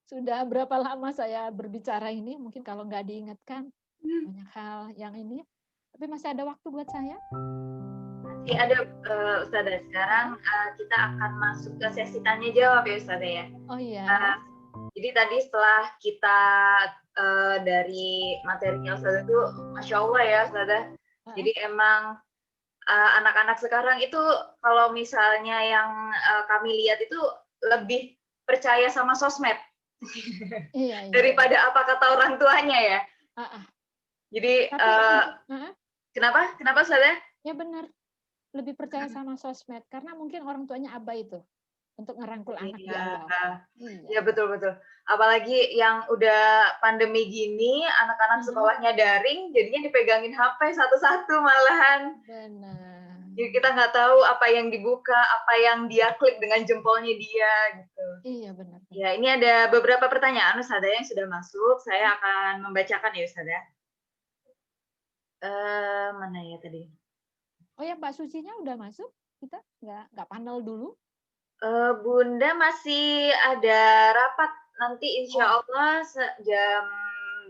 sudah berapa lama saya berbicara ini? Mungkin kalau nggak diingatkan banyak hal yang ini, tapi masih ada waktu buat saya. Masih ada Ustazah. Sekarang kita akan masuk ke sesi tanya jawab ya Ustazah ya. Oh iya. Jadi tadi setelah kita dari materinya Ustazah itu, Masya Allah ya Ustazah. Jadi emang anak-anak sekarang itu kalau misalnya yang kami lihat itu lebih percaya sama sosmed Iya, iya. daripada apa kata orang tuanya ya. Jadi kenapa Ustazah? Ya benar, lebih percaya sama sosmed karena mungkin orang tuanya abai itu untuk ngerangkul anak di awal. Iya betul. Apalagi yang udah pandemi gini, anak-anak sekolahnya daring, jadinya dipegangin HP satu-satu malahan. Benar. Jadi kita nggak tahu apa yang dibuka, apa yang dia klik dengan jempolnya dia gitu. Iya benar. Ya ini ada beberapa pertanyaan Ustazah yang sudah masuk. Saya akan membacakan ya Ustazah. Mana ya tadi? Oh ya, Mbak Susinya udah masuk? Kita nggak panel dulu? Bunda masih ada rapat nanti insya Allah jam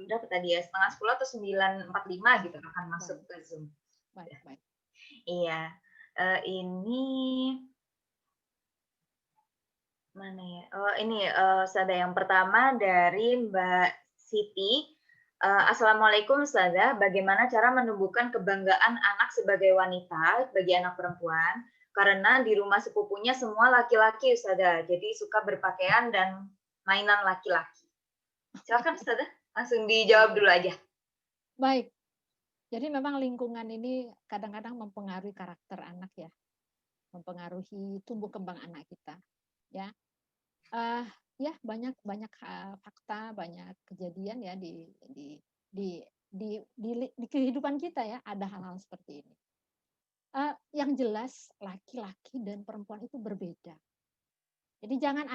berapa tadi ya, 9:30 atau 9:45 gitu akan masuk ke Zoom. Baik. Iya, ini mana ya? Oh ini Ustazah yang pertama dari Mbak Siti. Assalamualaikum Ustazah, bagaimana cara menumbuhkan kebanggaan anak sebagai wanita bagi anak perempuan? Karena di rumah sepupunya semua laki-laki Ustazah, jadi suka berpakaian dan mainan laki-laki. Silakan Ustazah, langsung dijawab dulu aja. Baik, jadi memang lingkungan ini kadang-kadang mempengaruhi karakter anak ya, mempengaruhi tumbuh kembang anak kita. Ya, banyak fakta, banyak kejadian ya di kehidupan kita ya, ada hal-hal seperti ini. Yang jelas laki-laki dan perempuan itu berbeda. Jadi jangan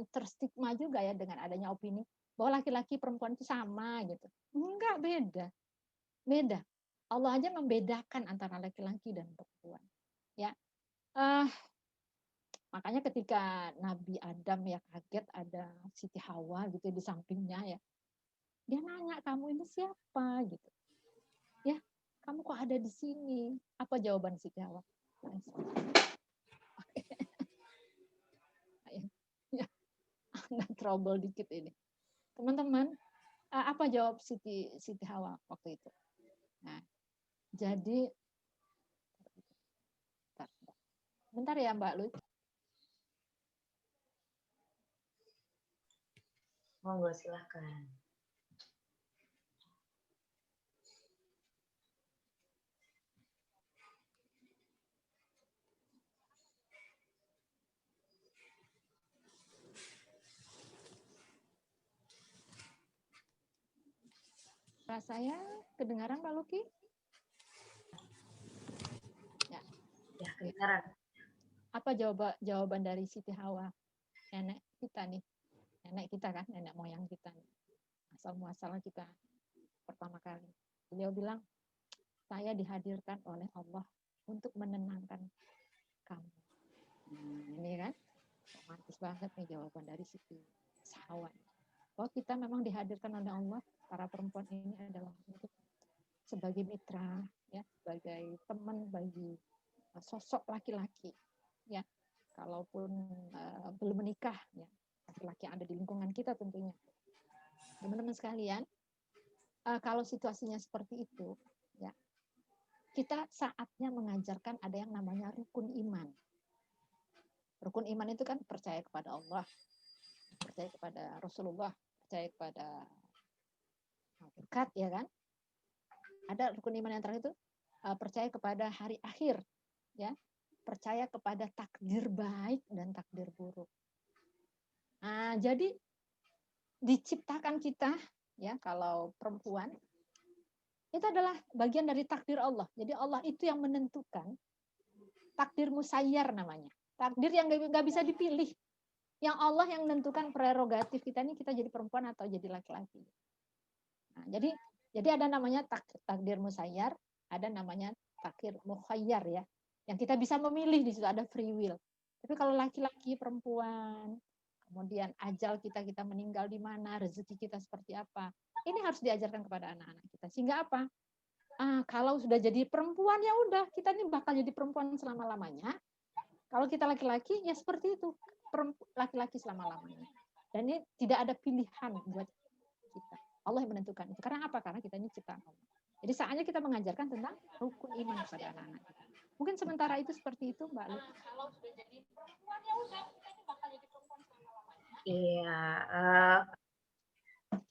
terstigma juga ya dengan adanya opini bahwa laki-laki perempuan itu sama gitu. Enggak, beda. Allah aja membedakan antara laki-laki dan perempuan. Ya, makanya ketika Nabi Adam ya kaget ada Siti Hawa gitu di sampingnya ya, dia nanya, kamu ini siapa gitu. Ya, kamu kok ada di sini? Apa jawaban Siti Hawa? Ada trouble dikit ini. Teman-teman, apa jawab Siti Hawa waktu itu? Nah, jadi bentar ya Mbak Lut. Monggo silahkan. Saya kedengaran Pak Luki? Ya, kedengaran. Apa jawaban dari Siti Hawa? Nenek kita nih. Nenek kita kan, nenek moyang kita nih. Asal muasal kita pertama kali. Beliau bilang, saya dihadirkan oleh Allah untuk menenangkan kamu. Ini kan romantis banget nih jawaban dari Siti Hawa. Bahwa kita memang dihadirkan oleh Allah, para perempuan ini adalah untuk sebagai mitra, ya, sebagai teman bagi sosok laki-laki, ya, kalaupun belum menikah, ya, laki-laki yang ada di lingkungan kita tentunya. Teman-teman sekalian, kalau situasinya seperti itu, ya, kita saatnya mengajarkan ada yang namanya rukun iman. Rukun iman itu kan percaya kepada Allah, percaya kepada Rasulullah, percaya kepada malaikat, ya kan? Ada rukun iman yang terakhir itu percaya kepada hari akhir, ya, percaya kepada takdir baik dan takdir buruk. Nah, jadi diciptakan kita, ya, kalau perempuan itu adalah bagian dari takdir Allah. Jadi Allah itu yang menentukan, takdir musayyar namanya, takdir yang nggak bisa dipilih. Yang Allah yang menentukan prerogatif kita ini kita jadi perempuan atau jadi laki-laki. Nah, jadi ada namanya takdir musayyar, ada namanya takdir mukhayyar ya. Yang kita bisa memilih, di situ ada free will. Tapi kalau laki-laki, perempuan, kemudian ajal kita meninggal di mana, rezeki kita seperti apa, ini harus diajarkan kepada anak-anak kita. Sehingga apa? Kalau sudah jadi perempuan ya udah, kita ini bakal jadi perempuan selama-lamanya. Kalau kita laki-laki ya seperti itu, laki-laki selama-lamanya. Dan ini tidak ada pilihan buat kita. Allah yang menentukan itu. Karena apa? Karena kita ini ciptaan Allah. Jadi saatnya kita mengajarkan tentang rukun iman kepada anak-anak kita. Mungkin sementara itu seperti itu, Mbak Lu. Kalau sudah jadi perempuan ya udah kita ini bakal jadi perempuan selama-lamanya. Iya,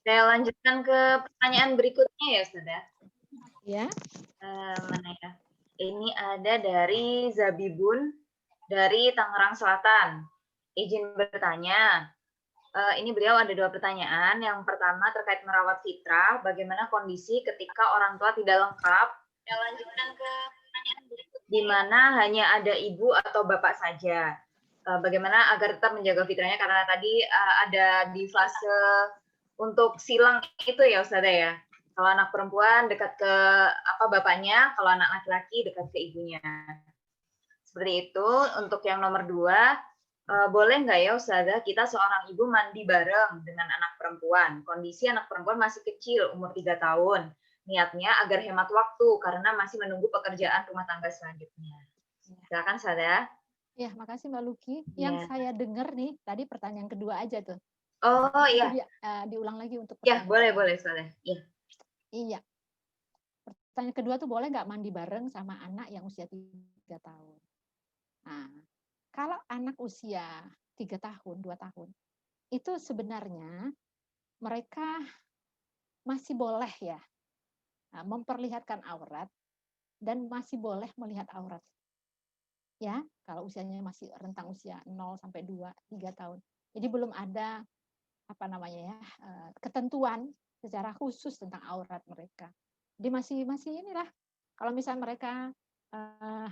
saya lanjutkan ke pertanyaan berikutnya ya, Saudara. Ya. Mana ya? Ini ada dari Zabibun dari Tangerang Selatan. Izin bertanya. Ini beliau ada 2 pertanyaan. Yang pertama terkait merawat fitrah, bagaimana kondisi ketika orang tua tidak lengkap? Saya lanjutkan ke pertanyaan berikutnya. Di mana hanya ada ibu atau bapak saja. Bagaimana agar tetap menjaga fitrahnya, karena tadi ada di fase untuk silang itu ya Ustazah ya. Kalau anak perempuan dekat ke bapaknya, kalau anak laki-laki dekat ke ibunya. Seperti itu. Untuk yang nomor 2, boleh nggak ya Ustazah kita seorang ibu mandi bareng dengan anak perempuan. Kondisi anak perempuan masih kecil, umur 3 tahun. Niatnya agar hemat waktu karena masih menunggu pekerjaan rumah tangga selanjutnya. Silakan Ustazah. Ya, makasih Mbak Luki. Yang saya dengar nih, tadi pertanyaan kedua aja tuh. Oh iya. Diulang lagi untuk ya, boleh Ustazah. Iya. Pertanyaan kedua tuh boleh nggak mandi bareng sama anak yang usia 3 tahun. Nah, kalau anak usia 3 tahun, 2 tahun, itu sebenarnya mereka masih boleh ya memperlihatkan aurat dan masih boleh melihat aurat. Ya, kalau usianya masih rentang usia 0 sampai 2, 3 tahun. Jadi belum ada ketentuan secara khusus tentang aurat mereka. Jadi masih inilah. Kalau misalnya mereka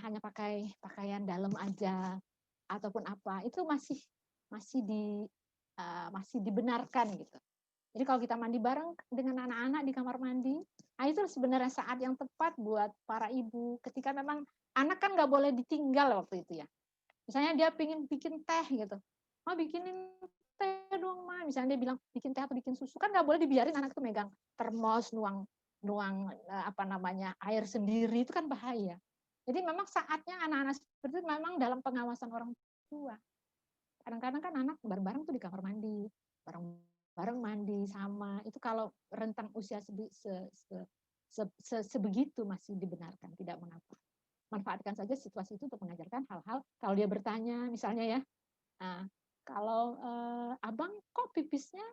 hanya pakai pakaian dalam aja ataupun apa, itu masih dibenarkan gitu. Jadi kalau kita mandi bareng dengan anak-anak di kamar mandi, itu sebenarnya saat yang tepat buat para ibu. Ketika memang anak kan nggak boleh ditinggal waktu itu ya. Misalnya dia pengen bikin teh gitu, mau bikinin teh dong Ma. Misalnya dia bilang bikin teh atau bikin susu, kan nggak boleh dibiarin anak itu megang termos, nuang air sendiri, itu kan bahaya. Jadi memang saatnya anak-anak seperti itu memang dalam pengawasan orang tua. Kadang-kadang kan anak bareng-bareng tuh di kamar mandi, bareng mandi sama. Itu kalau rentang usia sebegitu masih dibenarkan, tidak mengapa. Manfaatkan saja situasi itu untuk mengajarkan hal-hal. Kalau dia bertanya misalnya ya, kalau abang kok pipisnya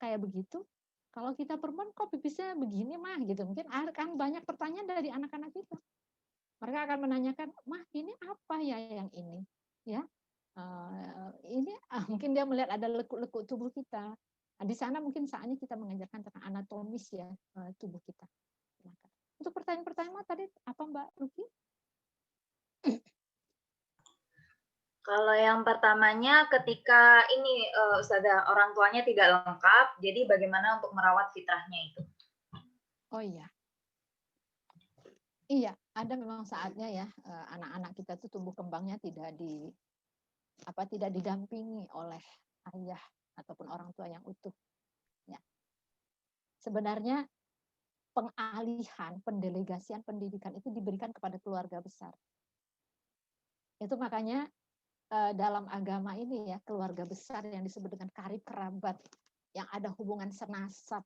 kayak begitu? Kalau kita perempuan kok pipisnya begini mah gitu. Mungkin akan banyak pertanyaan dari anak-anak itu. Mereka akan menanyakan, mah ini apa ya yang ini? Ya, ini mungkin dia melihat ada lekuk-lekuk tubuh kita. Di sana mungkin saatnya kita mengajarkan tentang anatomis ya tubuh kita. Untuk pertanyaan-pertanyaan tadi apa Mbak Ruki? Kalau yang pertamanya ketika ini Ustazah orang tuanya tidak lengkap, jadi bagaimana untuk merawat fitrahnya itu? Oh iya. Iya, ada memang saatnya ya anak-anak kita tuh tumbuh kembangnya tidak didampingi oleh ayah ataupun orang tua yang utuh. Ya. Sebenarnya pengalihan, pendelegasian pendidikan itu diberikan kepada keluarga besar. Itu makanya dalam agama ini ya, keluarga besar yang disebut dengan karib kerabat, yang ada hubungan senasab,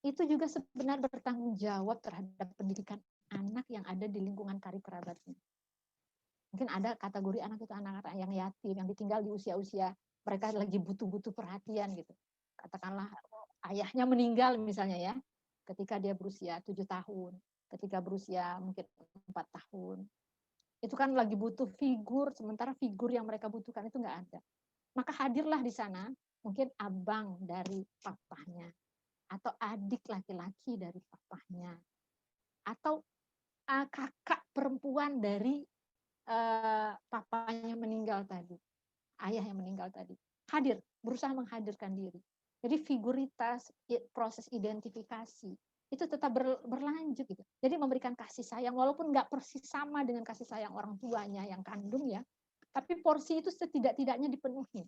itu juga sebenarnya bertanggung jawab terhadap pendidikan anak yang ada di lingkungan karib kerabatnya. Mungkin ada kategori anak itu anak-anak yang yatim, yang ditinggal di usia-usia mereka lagi butuh-butuh perhatian gitu. Katakanlah ayahnya meninggal misalnya ya, ketika dia berusia 7 tahun, ketika berusia mungkin 4 tahun. Itu kan lagi butuh figur, sementara figur yang mereka butuhkan itu nggak ada. Maka hadirlah di sana mungkin abang dari papahnya, atau adik laki-laki dari papahnya, atau kakak perempuan dari papanya meninggal tadi, ayah yang meninggal tadi. Hadir, berusaha menghadirkan diri. Jadi figuritas, proses identifikasi, itu tetap berlanjut gitu. Jadi memberikan kasih sayang walaupun nggak persis sama dengan kasih sayang orang tuanya yang kandung ya, tapi porsi itu setidak-tidaknya dipenuhi.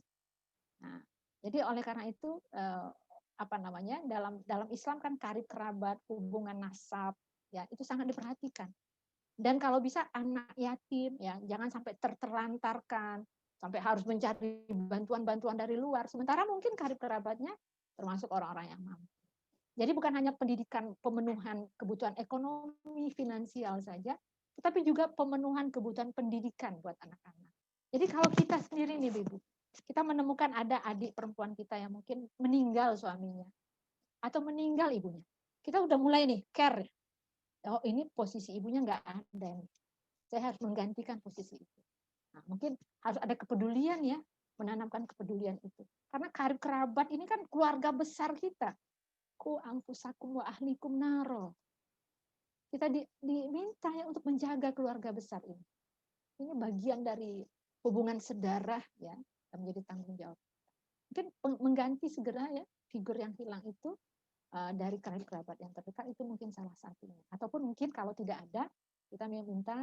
Nah, jadi oleh karena itu dalam Islam kan karib kerabat, hubungan nasab ya itu sangat diperhatikan. Dan kalau bisa anak yatim ya jangan sampai terlantarkan, sampai harus mencari bantuan-bantuan dari luar. Sementara mungkin karib kerabatnya termasuk orang-orang yang mampu. Jadi bukan hanya pendidikan, pemenuhan kebutuhan ekonomi, finansial saja, tetapi juga pemenuhan kebutuhan pendidikan buat anak-anak. Jadi kalau kita sendiri nih, Ibu, kita menemukan ada adik perempuan kita yang mungkin meninggal suaminya, atau meninggal ibunya. Kita udah mulai nih, care. Oh ini posisi ibunya nggak ada nih. Saya harus menggantikan posisi itu. Nah, mungkin harus ada kepedulian ya, menanamkan kepedulian itu. Karena karib kerabat ini kan keluarga besar kita. Ku anfusakum wa ahlikum naro. Kita diminta ya untuk menjaga keluarga besar ini. Ini bagian dari hubungan sedarah ya, yang menjadi tanggung jawab. Mungkin mengganti segera ya figur yang hilang itu dari karib kerabat yang terdekat itu mungkin salah satunya. Ataupun mungkin kalau tidak ada, kita minta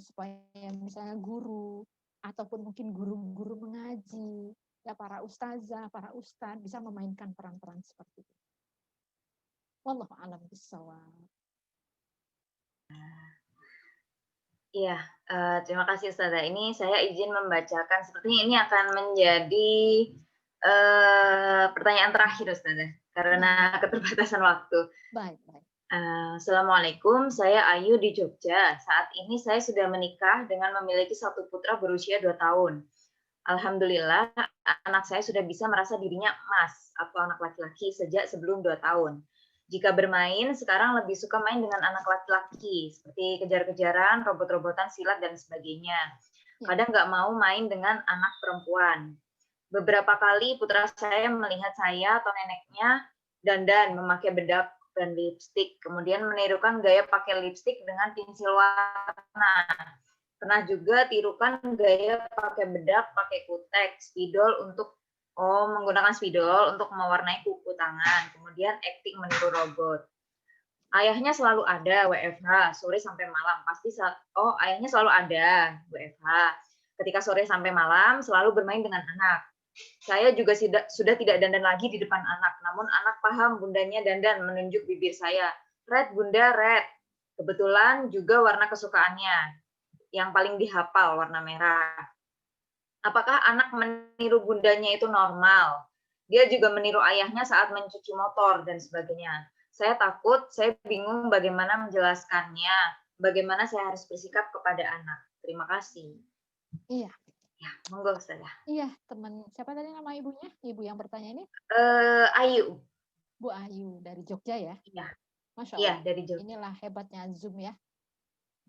supaya misalnya guru ataupun mungkin guru-guru mengaji, ya para ustazah, para ustadz bisa memainkan peran-peran seperti itu. Wallahu a'lam bishawab. Iya, terima kasih Ustazah. Ini saya izin membacakan, sepertinya ini akan menjadi pertanyaan terakhir Ustazah, karena keterbatasan waktu. Baik, baik. Assalamualaikum, saya Ayu di Jogja. Saat ini saya sudah menikah dengan memiliki satu putra berusia 2 tahun. Alhamdulillah, anak saya sudah bisa merasa dirinya emas atau anak laki-laki sejak sebelum 2 tahun. Jika bermain, sekarang lebih suka main dengan anak laki-laki, seperti kejar-kejaran, robot-robotan, silat, dan sebagainya. Kadang nggak mau main dengan anak perempuan. Beberapa kali putra saya melihat saya atau neneknya dandan memakai bedak dan lipstik, kemudian menirukan gaya pakai lipstik dengan pensil warna. Pernah juga tirukan gaya pakai bedak, pakai kutek, spidol untuk menggunakan spidol untuk mewarnai kuku tangan, kemudian acting meniru robot. Ayahnya selalu ada WFH sore sampai malam, pasti ayahnya selalu ada WFH. Ketika sore sampai malam selalu bermain dengan anak. Saya juga sudah tidak dandan lagi di depan anak, namun anak paham bundanya dandan menunjuk bibir saya. Red bunda, red. Kebetulan juga warna kesukaannya. Yang paling dihafal warna merah. Apakah anak meniru bundanya itu normal? Dia juga meniru ayahnya saat mencuci motor dan sebagainya. Saya takut, saya bingung bagaimana menjelaskannya. Bagaimana saya harus bersikap kepada anak. Terima kasih. Iya. Ya, monggo Ustazah. Iya, teman. Siapa tadi nama ibunya? Ibu yang bertanya ini? Ayu. Bu Ayu dari Jogja ya? Iya. Masya Iya, Allah. dari Jogja. Inilah hebatnya Zoom ya.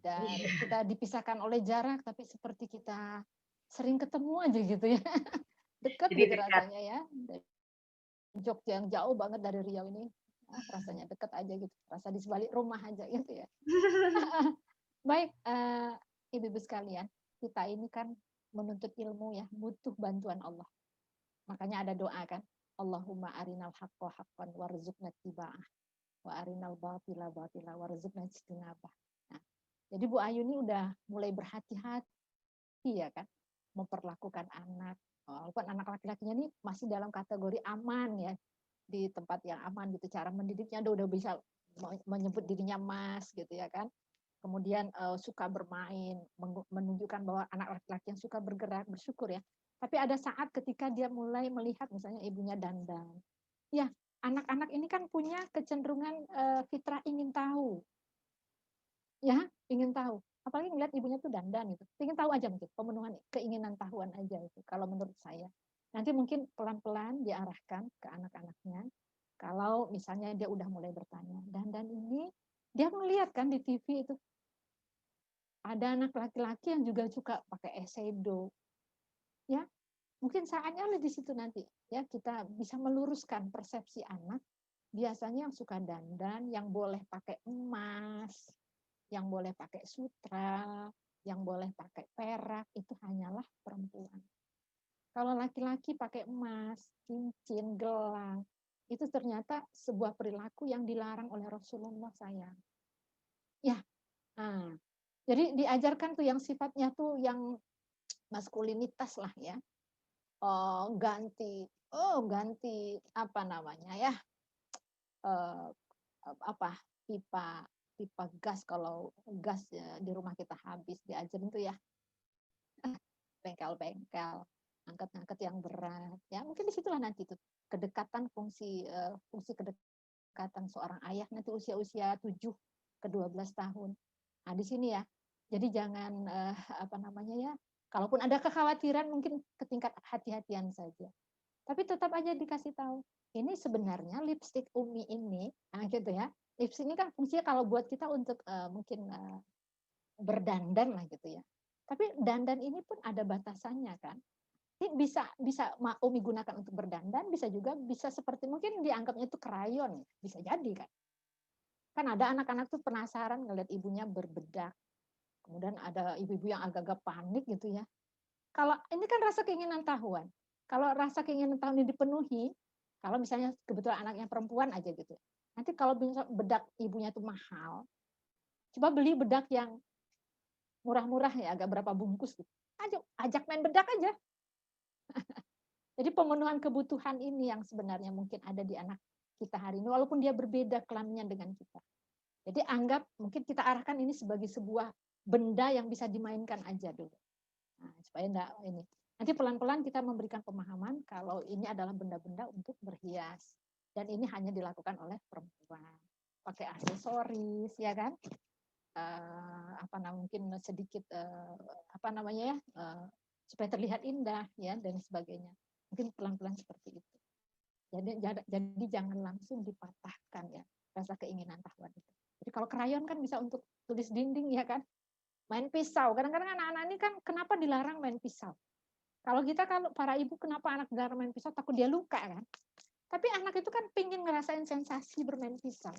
Dan kita dipisahkan oleh jarak, tapi seperti kita sering ketemu aja gitu ya. Dekat gitu rasanya ya. Dari Jogja yang jauh banget dari Riau ini. Rasanya dekat aja gitu. Rasa di sebalik rumah aja gitu ya. Baik, ibu-ibu sekalian. Kita ini kan menuntut ilmu ya, butuh bantuan Allah. Makanya ada doa kan, Allahumma arinal haqqa haqqan warzuqna tiba'ah wa arinal batila batila warzuqna ijtinabah. Nah, jadi Bu Ayu ini udah mulai berhati-hati ya kan, memperlakukan anak. Walaupun anak laki-lakinya ini masih dalam kategori aman ya, di tempat yang aman gitu, cara mendidiknya udah bisa menyebut dirinya mas gitu ya kan. Kemudian suka bermain, menunjukkan bahwa anak laki-laki yang suka bergerak, bersyukur ya. Tapi ada saat ketika dia mulai melihat misalnya ibunya dandan. Ya, anak-anak ini kan punya kecenderungan fitrah ingin tahu. Ya, ingin tahu. Apalagi ngeliat ibunya tuh dandan gitu. Ingin tahu aja mungkin, pemenuhan keinginan tahuan aja itu kalau menurut saya. Nanti mungkin pelan-pelan diarahkan ke anak-anaknya. Kalau misalnya dia udah mulai bertanya, dandan ini dia melihat kan di TV itu ada anak laki-laki yang juga suka pakai eyeshadow. Ya, mungkin saatnya di situ nanti ya kita bisa meluruskan persepsi anak. Biasanya yang suka dandan, yang boleh pakai emas, yang boleh pakai sutra, yang boleh pakai perak itu hanyalah perempuan. Kalau laki-laki pakai emas, cincin, gelang, itu ternyata sebuah perilaku yang dilarang oleh Rasulullah sayang. Ya, nah, jadi diajarkan tuh yang sifatnya tuh yang maskulinitas lah ya. Ganti apa namanya ya? Pipa gas kalau gas ya, di rumah kita habis diajarin tuh ya. bengkel-bengkel, angkat-angkat yang berat. Ya mungkin disitulah nanti tuh kedekatan fungsi kedekatan seorang ayah nanti usia-usia 7 ke 12 tahun. Nah di sini ya. Jadi jangan kalaupun ada kekhawatiran mungkin ke tingkat hati-hatian saja. Tapi tetap aja dikasih tahu. Ini sebenarnya lipstik Umi ini, nah gitu ya. Lipstik ini kan fungsinya kalau buat kita untuk mungkin berdandan lah gitu ya. Tapi dandan ini pun ada batasannya kan. Ini bisa Umi gunakan untuk berdandan, bisa seperti mungkin dianggapnya itu krayon, bisa jadi kan. Kan ada anak-anak tuh penasaran ngeliat ibunya berbedak. Kemudian ada ibu-ibu yang agak-agak panik gitu ya. Kalau ini kan rasa keinginan tahuan. Kalau rasa keinginan tahuan ini dipenuhi, kalau misalnya kebetulan anaknya perempuan aja gitu. Nanti kalau bedak ibunya itu mahal, coba beli bedak yang murah-murah ya, agak berapa bungkus gitu. Ajak main bedak aja. Jadi pemenuhan kebutuhan ini yang sebenarnya mungkin ada di anak kita hari ini, walaupun dia berbeda kelaminnya dengan kita. Jadi anggap mungkin kita arahkan ini sebagai sebuah benda yang bisa dimainkan aja dulu. Nah, supaya enggak ini. Nanti pelan-pelan kita memberikan pemahaman kalau ini adalah benda-benda untuk berhias. Dan ini hanya dilakukan oleh perempuan. Pakai aksesoris, ya kan? Mungkin sedikit supaya terlihat indah, ya, dan sebagainya. Mungkin pelan-pelan seperti itu. Jadi jangan langsung dipatahkan ya rasa keinginan tahuan itu. Jadi kalau krayon kan bisa untuk tulis dinding, ya kan? Main pisau. Kadang-kadang anak-anak ini kan kenapa dilarang main pisau? Kalau para ibu kenapa anak dilarang main pisau? Takut dia luka kan? Tapi anak itu kan pingin ngerasain sensasi bermain pisau.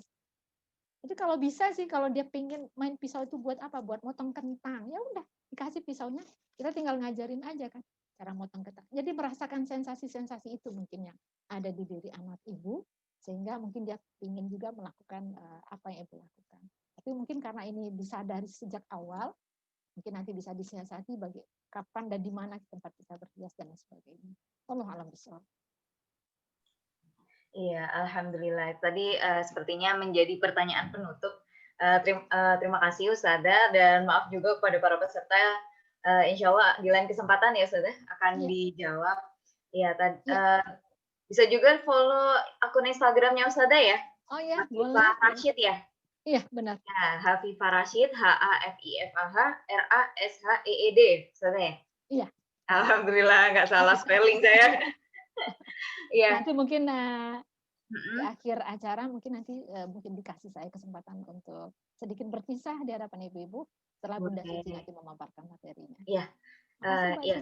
Jadi kalau bisa sih kalau dia pingin main pisau itu buat apa? Buat motong kentang. Ya udah, dikasih pisaunya, kita tinggal ngajarin aja kan cara motong kentang. Jadi merasakan sensasi-sensasi itu mungkin yang ada di diri anak ibu sehingga mungkin dia pingin juga melakukan apa yang ibu lakukan. Tapi mungkin karena ini disadari sejak awal, mungkin nanti bisa disiasati bagi kapan dan di mana tempat kita berhias dan sebagainya. Wallahu a'lam bishawab. Iya, alhamdulillah. Tadi sepertinya menjadi pertanyaan penutup. Terima kasih Ustazah dan maaf juga kepada para peserta. Insya Allah di lain kesempatan ya Ustazah akan dijawab. Ya, bisa juga follow akun Instagramnya Ustazah ya. Oh ya, Hafifah Rashid ya. Iya, benar. Ya, Hafifah Rashid, HAFIFAH RASHEED, Ustazah ya? Iya. Alhamdulillah nggak salah spelling saya. Iya. Nanti mungkin di akhir acara mungkin mungkin dikasih saya kesempatan untuk sedikit berkisah di hadapan ibu-ibu setelah Bunda Suci nanti memaparkan materinya. Iya.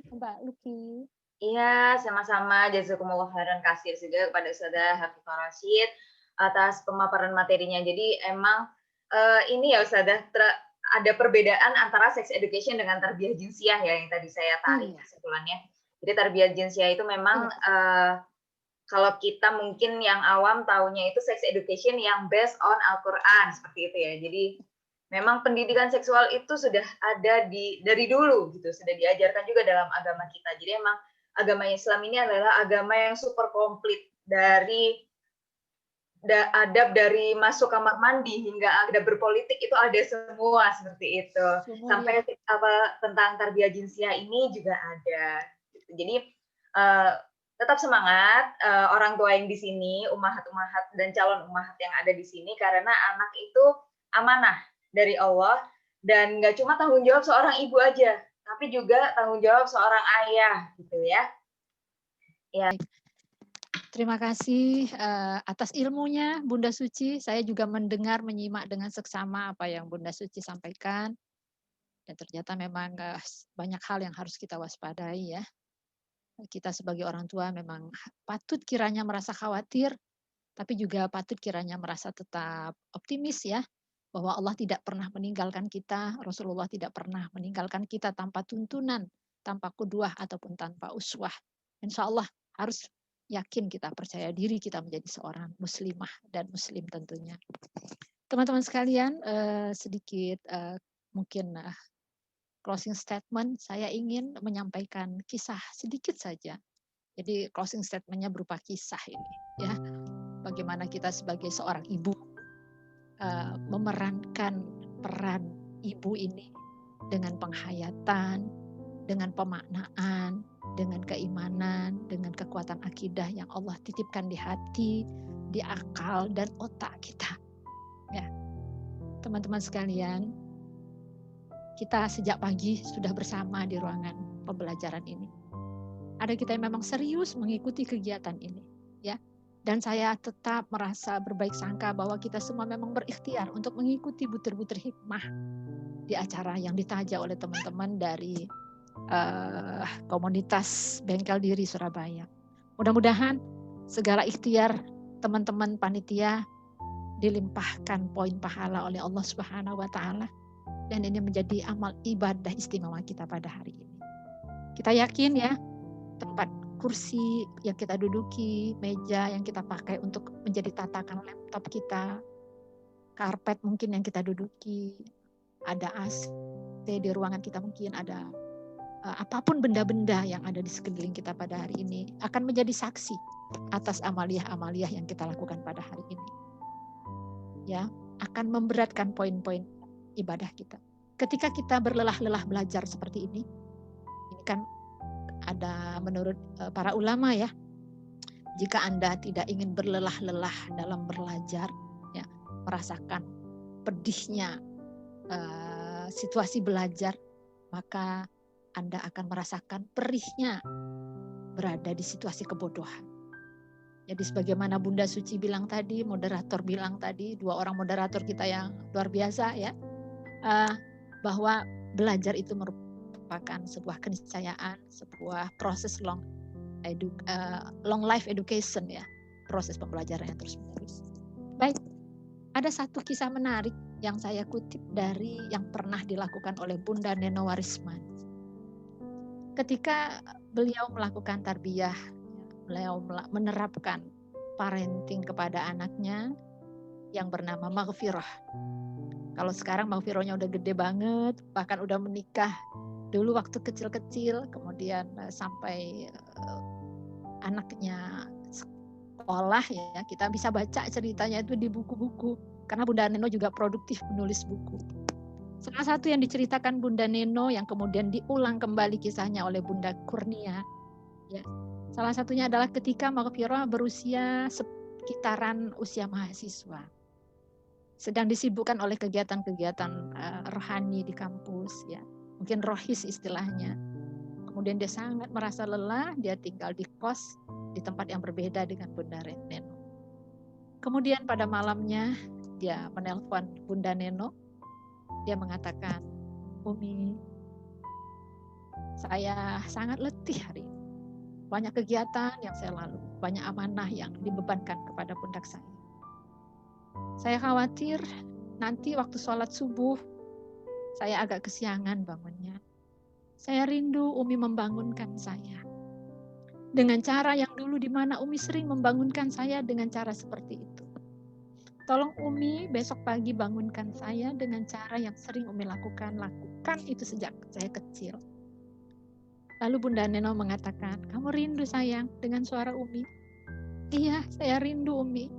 Mbak Luki. Iya, sama-sama. Jazakumullah khairan kasir juga kepada Ustazah Hafifah Rashid atas pemaparan materinya. Jadi emang ini ya Ustazah, ada perbedaan antara sex education dengan tarbiyah jinsiah ya yang tadi saya tarik kesimpulannya. Jadi tarbiyah jinsiah itu memang kalau kita mungkin yang awam taunya itu sex education yang based on Al-Quran seperti itu ya. Jadi memang pendidikan seksual itu sudah ada dari dulu gitu, sudah diajarkan juga dalam agama kita. Jadi emang agama Islam ini adalah agama yang super komplit dari adab dari masuk kamar mandi hingga adab berpolitik itu ada semua seperti itu. Sampai tentang tarbiyah jinsiah ini juga ada. Jadi tetap semangat orang tua yang di sini, ummahat-ummahat dan calon ummahat yang ada di sini karena anak itu amanah dari Allah dan nggak cuma tanggung jawab seorang ibu aja, tapi juga tanggung jawab seorang ayah gitu ya. Ya. Terima kasih atas ilmunya Bunda Suci. Saya juga menyimak dengan seksama apa yang Bunda Suci sampaikan. Dan ternyata memang banyak hal yang harus kita waspadai ya. Kita sebagai orang tua memang patut kiranya merasa khawatir, tapi juga patut kiranya merasa tetap optimis ya. Bahwa Allah tidak pernah meninggalkan kita, Rasulullah tidak pernah meninggalkan kita tanpa tuntunan, tanpa qudwah ataupun tanpa uswah. Insya Allah harus yakin kita, percaya diri kita menjadi seorang muslimah dan muslim tentunya. Teman-teman sekalian, sedikit mungkin closing statement, saya ingin menyampaikan kisah sedikit saja. Jadi closing statement-nya berupa kisah ini, ya. Bagaimana kita sebagai seorang ibu memerankan peran ibu ini dengan penghayatan, dengan pemaknaan, dengan keimanan, dengan kekuatan akidah yang Allah titipkan di hati, di akal dan otak kita. Ya, teman-teman sekalian, kita sejak pagi sudah bersama di ruangan pembelajaran ini. Ada kita yang memang serius mengikuti kegiatan ini, ya. Dan saya tetap merasa berbaik sangka bahwa kita semua memang berikhtiar untuk mengikuti butir-butir hikmah di acara yang ditaja oleh teman-teman dari komunitas Bengkel Diri Surabaya. Mudah-mudahan segala ikhtiar teman-teman panitia dilimpahkan poin pahala oleh Allah Subhanahu wa taala, dan ini menjadi amal ibadah istimewa kita pada hari ini. Kita yakin ya, tempat kursi yang kita duduki, meja yang kita pakai untuk menjadi tatakan laptop kita, karpet mungkin yang kita duduki, ada AC di ruangan kita, mungkin ada apapun benda-benda yang ada di sekeliling kita pada hari ini akan menjadi saksi atas amaliyah-amaliyah yang kita lakukan pada hari ini. Ya, akan memberatkan poin-poin ibadah kita. Ketika kita berlelah-lelah belajar seperti ini kan ada menurut para ulama ya, jika Anda tidak ingin berlelah-lelah dalam belajar, ya, merasakan pedihnya situasi belajar, maka Anda akan merasakan perihnya berada di situasi kebodohan. Jadi sebagaimana Bunda Suci bilang tadi, moderator bilang tadi, dua orang moderator kita yang luar biasa ya, bahwa belajar itu merupakan sebuah keniscayaan, sebuah proses long life education ya, proses pembelajaran yang terus menerus. Baik, ada satu kisah menarik yang saya kutip dari yang pernah dilakukan oleh Bunda Neno Warisman. Ketika beliau melakukan tarbiyah, beliau menerapkan parenting kepada anaknya yang bernama Maghfirah. Kalau sekarang Maghfirahnya udah gede banget, bahkan udah menikah. Dulu waktu kecil-kecil, kemudian sampai anaknya sekolah ya, kita bisa baca ceritanya itu di buku-buku. Karena Bunda Neno juga produktif menulis buku. Salah satu yang diceritakan Bunda Neno yang kemudian diulang kembali kisahnya oleh Bunda Kurnia, ya. Salah satunya adalah ketika Maghfirah berusia sekitaran usia mahasiswa. Sedang disibukkan oleh kegiatan-kegiatan rohani di kampus, ya. Mungkin rohis istilahnya. Kemudian dia sangat merasa lelah, dia tinggal di kos di tempat yang berbeda dengan Bunda Neno. Kemudian pada malamnya dia menelpon Bunda Neno. Dia mengatakan, "Umi, saya sangat letih hari ini. Banyak kegiatan yang saya lalui, banyak amanah yang dibebankan kepada pundak saya. Saya khawatir nanti waktu sholat subuh, saya agak kesiangan bangunnya. Saya rindu Umi membangunkan saya. Dengan cara yang dulu di mana Umi sering membangunkan saya dengan cara seperti itu. Tolong Umi besok pagi bangunkan saya dengan cara yang sering Umi lakukan itu sejak saya kecil." Lalu Bunda Neno mengatakan, "Kamu rindu sayang dengan suara Umi?" "Iya, saya rindu Umi.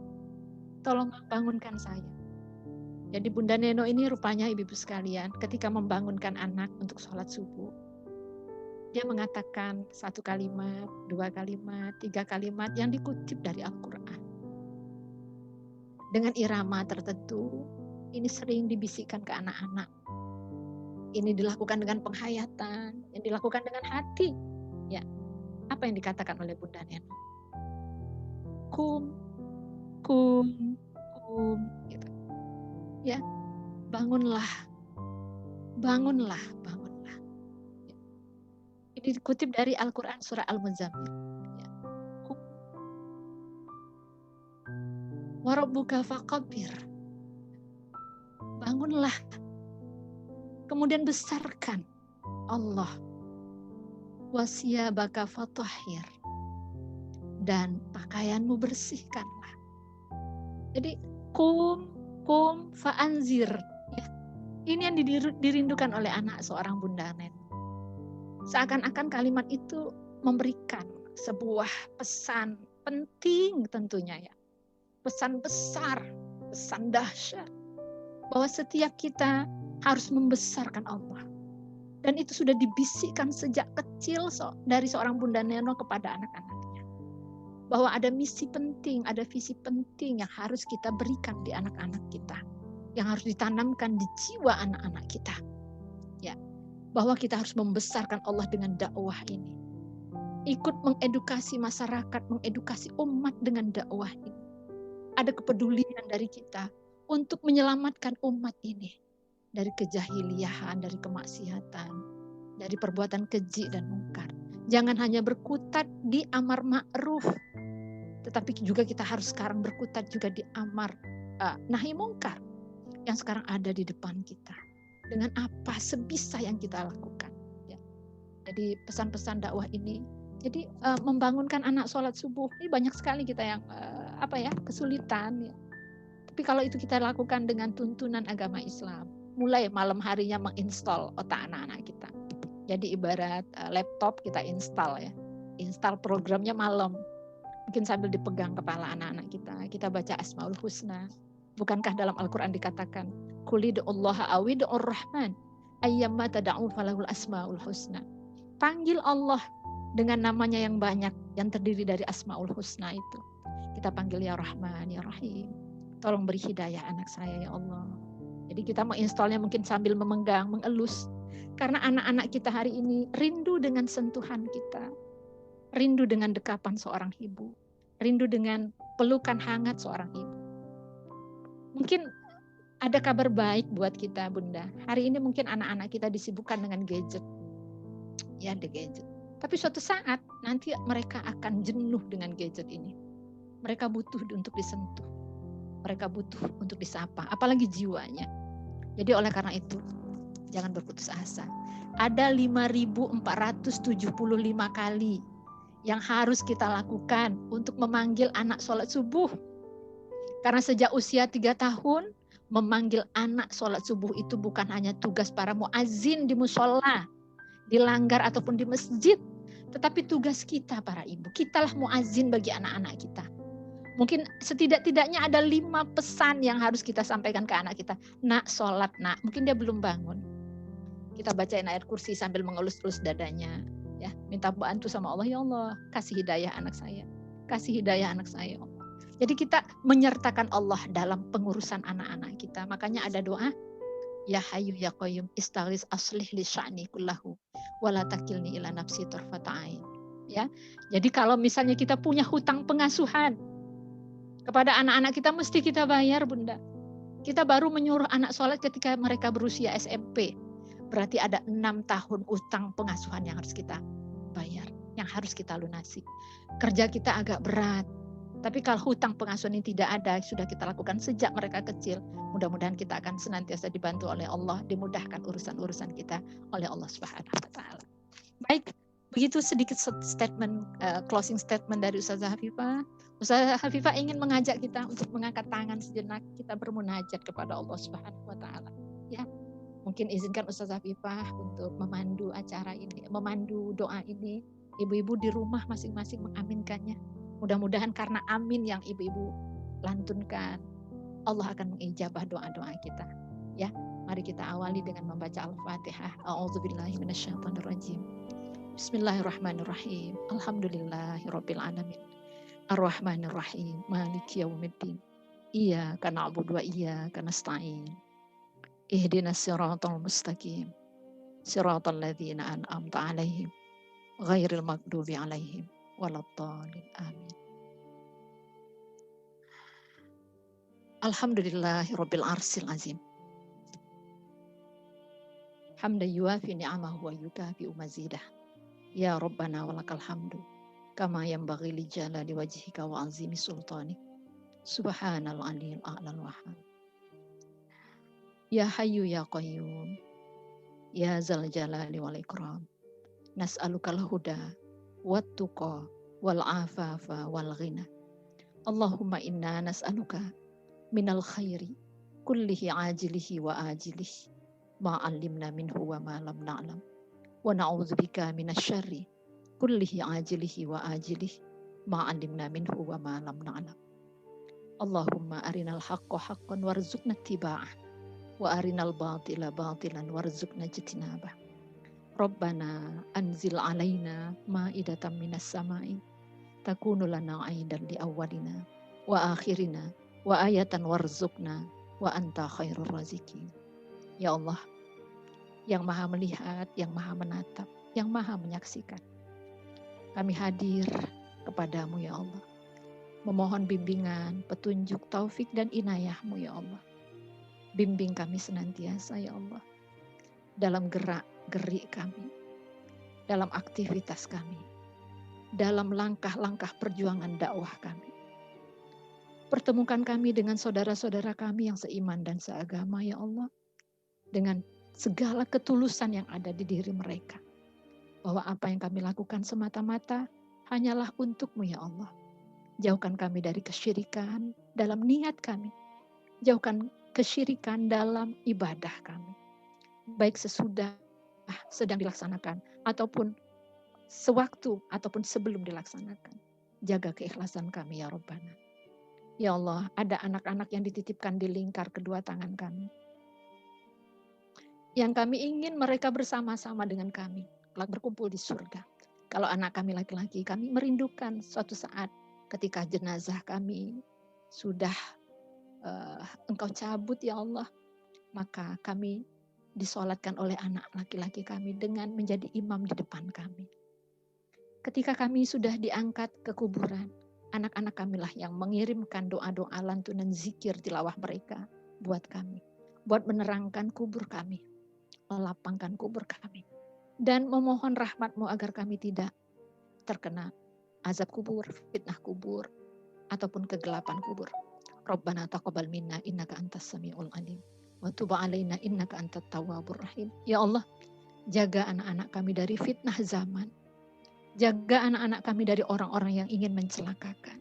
Tolong bangunkan saya." Jadi Bunda Neno ini rupanya ibu-ibu sekalian ketika membangunkan anak untuk sholat subuh, dia mengatakan satu kalimat, dua kalimat, tiga kalimat yang dikutip dari Al-Quran. Dengan irama tertentu, ini sering dibisikkan ke anak-anak. Ini dilakukan dengan penghayatan, yang dilakukan dengan hati. Ya, apa yang dikatakan oleh Bunda Neno? Kum, kum, kum, gitu. Ya, bangunlah, bangunlah, bangunlah. Ya. Ini dikutip dari Al-Quran surah Al-Muzammil. Ya. Warabbuka faqabbir. Bangunlah. Kemudian besarkan Allah. Wasiyabaka fatahhir. Dan pakaianmu bersihkanlah. Jadi kum fa'anzir. Ya. Ini yang dirindukan oleh anak seorang Bunda Neno. Seakan-akan kalimat itu memberikan sebuah pesan penting tentunya ya. Pesan besar, pesan dahsyat. Bahwa setiap kita harus membesarkan Allah. Dan itu sudah dibisikkan sejak kecil dari seorang Bunda Neno kepada anak-anaknya. Bahwa ada misi penting, ada visi penting yang harus kita berikan di anak-anak kita. Yang harus ditanamkan di jiwa anak-anak kita. Ya, bahwa kita harus membesarkan Allah dengan dakwah ini. Ikut mengedukasi masyarakat, mengedukasi umat dengan dakwah ini. Ada kepedulian dari kita untuk menyelamatkan umat ini dari kejahiliahan, dari kemaksiatan, dari perbuatan keji dan mungkar. Jangan hanya berkutat di amar ma'ruf, tetapi juga kita harus sekarang berkutat juga di amar nahi mungkar yang sekarang ada di depan kita. Dengan apa sebisa yang kita lakukan. Ya. Jadi pesan-pesan dakwah ini, jadi membangunkan anak sholat subuh ini banyak sekali kita yang kesulitan. Ya. Tapi kalau itu kita lakukan dengan tuntunan agama Islam, mulai malam harinya menginstal otak anak-anak kita. Jadi ibarat laptop kita install ya, install programnya malam. Mungkin sambil dipegang kepala anak-anak kita. Kita baca Asmaul Husna. Bukankah dalam Al-Quran dikatakan, Qul ud'ullaha aw ud'ur rahman, ayyamma tad'u falahul asmaul husna. Panggil Allah dengan namanya yang banyak, yang terdiri dari Asmaul Husna itu. Kita panggil ya Rahman, ya Rahim. Tolong beri hidayah anak saya ya Allah. Jadi kita menginstalnya mungkin sambil memegang, mengelus. Karena anak-anak kita hari ini rindu dengan sentuhan kita. Rindu dengan dekapan seorang ibu. Rindu dengan pelukan hangat seorang ibu. Mungkin ada kabar baik buat kita Bunda. Hari ini mungkin anak-anak kita disibukkan dengan gadget. Ya, the gadget. Tapi suatu saat nanti mereka akan jenuh dengan gadget ini. Mereka butuh untuk disentuh. Mereka butuh untuk disapa, apalagi jiwanya. Jadi oleh karena itu, jangan berputus asa. Ada 5.475 kali yang harus kita lakukan untuk memanggil anak sholat subuh. Karena sejak usia 3 tahun, memanggil anak sholat subuh itu bukan hanya tugas para muazzin di musola, di langgar ataupun di masjid. Tetapi tugas kita para ibu. Kitalah muazzin bagi anak-anak kita. Mungkin setidak-tidaknya ada 5 pesan yang harus kita sampaikan ke anak kita. Nak, sholat nak. Mungkin dia belum bangun. Kita bacain ayat kursi sambil mengelus-elus dadanya. Ya, minta bantu sama Allah, ya Allah, kasih hidayah anak saya. Kasih hidayah anak saya, ya Allah. Jadi kita menyertakan Allah dalam pengurusan anak-anak kita. Makanya ada doa, Ya Hayyu Ya Qayyum istaghis aslih li sya'ni kullahu wala takilni ila nafsi tarfata ain. Ya. Jadi kalau misalnya kita punya hutang pengasuhan kepada anak-anak kita, mesti kita bayar, Bunda. Kita baru menyuruh anak sholat ketika mereka berusia SMP. Berarti ada 6 tahun utang pengasuhan yang harus kita bayar, yang harus kita lunasi. Kerja kita agak berat. Tapi kalau hutang pengasuhan ini tidak ada, sudah kita lakukan sejak mereka kecil, mudah-mudahan kita akan senantiasa dibantu oleh Allah, dimudahkan urusan-urusan kita oleh Allah Subhanahu wa taala. Baik, begitu sedikit statement, closing statement dari Ustazah Hafifah. Ustazah Hafifah ingin mengajak kita untuk mengangkat tangan sejenak, kita bermunajat kepada Allah Subhanahu wa taala. Ya. Mungkin izinkan Ustazah Hafifah untuk memandu acara ini, memandu doa ini. Ibu-ibu di rumah masing-masing mengaminkannya. Mudah-mudahan karena amin yang ibu-ibu lantunkan, Allah akan mengijabah doa-doa kita. Ya, mari kita awali dengan membaca Al-Fatihah. A'udzubillahi minasyaitonirrajim. Bismillahirrahmanirrahim. Alhamdulillahirabbil alamin. Ar-Rahmanirrahim. Maliki yaumiddin. Iyyaka na'budu wa iyyaka nasta'in. Ihdinas siratal mustaqim. Siratal ladzina an'amta 'alaihim ghairil maghdubi 'alaihim waladdallin. Amin. Alhamdulillahirabbil arsyil azim. Hamdan yuwafi ni'amahu wa yukafi mazidah. Ya Rabbana walakal hamdu kama yanbaghi li jalali wajhika wa azimi sultani. Subhanal aliyil a'lal wahhab. Ya Hayyu Ya Qayyum, Ya Zal Jalali wal Ikram, nas'alukal huda, wat tuqa, wal afafa, wal ghina. Allahumma inna nas'aluka minal khairi, kullihi ajilihi wa ajilihi, ma'allimna minhu wa ma lam na'lam. Wa na'udzubika minasy syarri, kullihi ajilihi wa ajilihi, ma'allimna minhu wa ma lam na'lam. Allahumma arinal haqqa haqqan warzuqna ittiba'ah. Wa arinal batila batilan warzuqna ijtinabah. Rabbana anzil alaina ma'idatan minas sama'i takunu lana aidan li awwalina wa akhirina wa ayatan warzuqna wa anta khairur razikin. Ya Allah, yang maha melihat, yang maha menatap, yang maha menyaksikan, kami hadir kepadamu ya Allah, memohon bimbingan, petunjuk, taufik dan inayahmu ya Allah. Bimbing kami senantiasa ya Allah, dalam gerak-gerik kami, dalam aktivitas kami, dalam langkah-langkah perjuangan dakwah kami. Pertemukan kami dengan saudara-saudara kami yang seiman dan seagama ya Allah, dengan segala ketulusan yang ada di diri mereka. Bahwa apa yang kami lakukan semata-mata hanyalah untuk-Mu ya Allah. Jauhkan kami dari kesyirikan dalam niat kami. Jauhkan kesyirikan dalam ibadah kami. Baik sesudah sedang dilaksanakan ataupun sewaktu ataupun sebelum dilaksanakan. Jaga keikhlasan kami ya Rabbana. Ya Allah, ada anak-anak yang dititipkan di lingkar kedua tangan kami. Yang kami ingin mereka bersama-sama dengan kami, kelak berkumpul di surga. Kalau anak kami laki-laki, kami merindukan suatu saat ketika jenazah kami sudah Engkau cabut ya Allah, maka kami disolatkan oleh anak laki-laki kami dengan menjadi imam di depan kami. Ketika kami sudah diangkat ke kuburan, anak-anak kamilah yang mengirimkan doa-doa lantunan zikir tilawah mereka buat kami, buat menerangkan kubur kami, melapangkan kubur kami, dan memohon rahmat-Mu agar kami tidak terkena azab kubur, fitnah kubur, ataupun kegelapan kubur. Rabbana taqabbal minna innaka antas samiul alim wa tub alaina innaka antat tawwabur rahim. Ya Allah, jaga anak-anak kami dari fitnah zaman. Jaga anak-anak kami dari orang-orang yang ingin mencelakakan.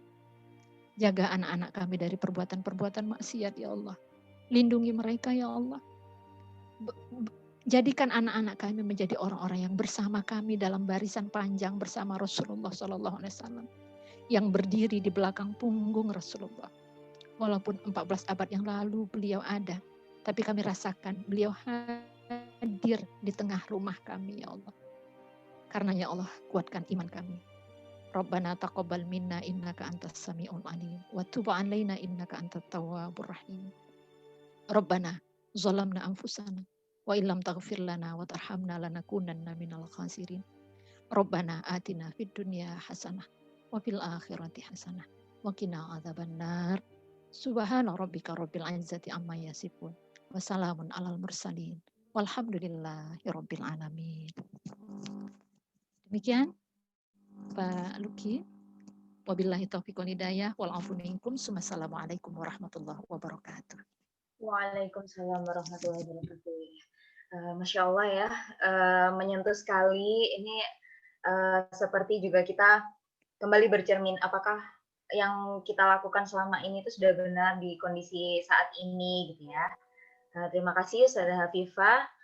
Jaga anak-anak kami dari perbuatan-perbuatan maksiat ya Allah. Lindungi mereka ya Allah. Jadikan anak-anak kami menjadi orang-orang yang bersama kami dalam barisan panjang bersama Rasulullah SAW. Yang berdiri di belakang punggung Rasulullah. Walaupun 14 abad yang lalu beliau ada. Tapi kami rasakan beliau hadir di tengah rumah kami ya Allah. Karena ya Allah, kuatkan iman kami. Rabbana taqabbal minna innaka antas samiul alim wa tub alaina innaka antat tawwabur rahim. Rabbana zalamna anfusana wa illam taghfir lana wa tarhamna lanakunanna minal khasirin. Rabbana atina fid dunya hasanah wa fil akhirati hasanah wa qina adzabannar. Subhana rabbika rabbil izzati amma yasifun wa salamun alal mursalin walhamdulillahi rabbil alamin. Demikian Pak Luki. Wabillahi taufiq wal hidayah wal afu minkum. Assalamualaikum warahmatullahi wabarakatuh. Waalaikumsalam warahmatullahi wabarakatuh. Masya Allah ya, menyentuh sekali. Ini seperti juga kita kembali bercermin apakah yang kita lakukan selama ini itu sudah benar di kondisi saat ini gitu ya. Terima kasih Ustazah Hafifah.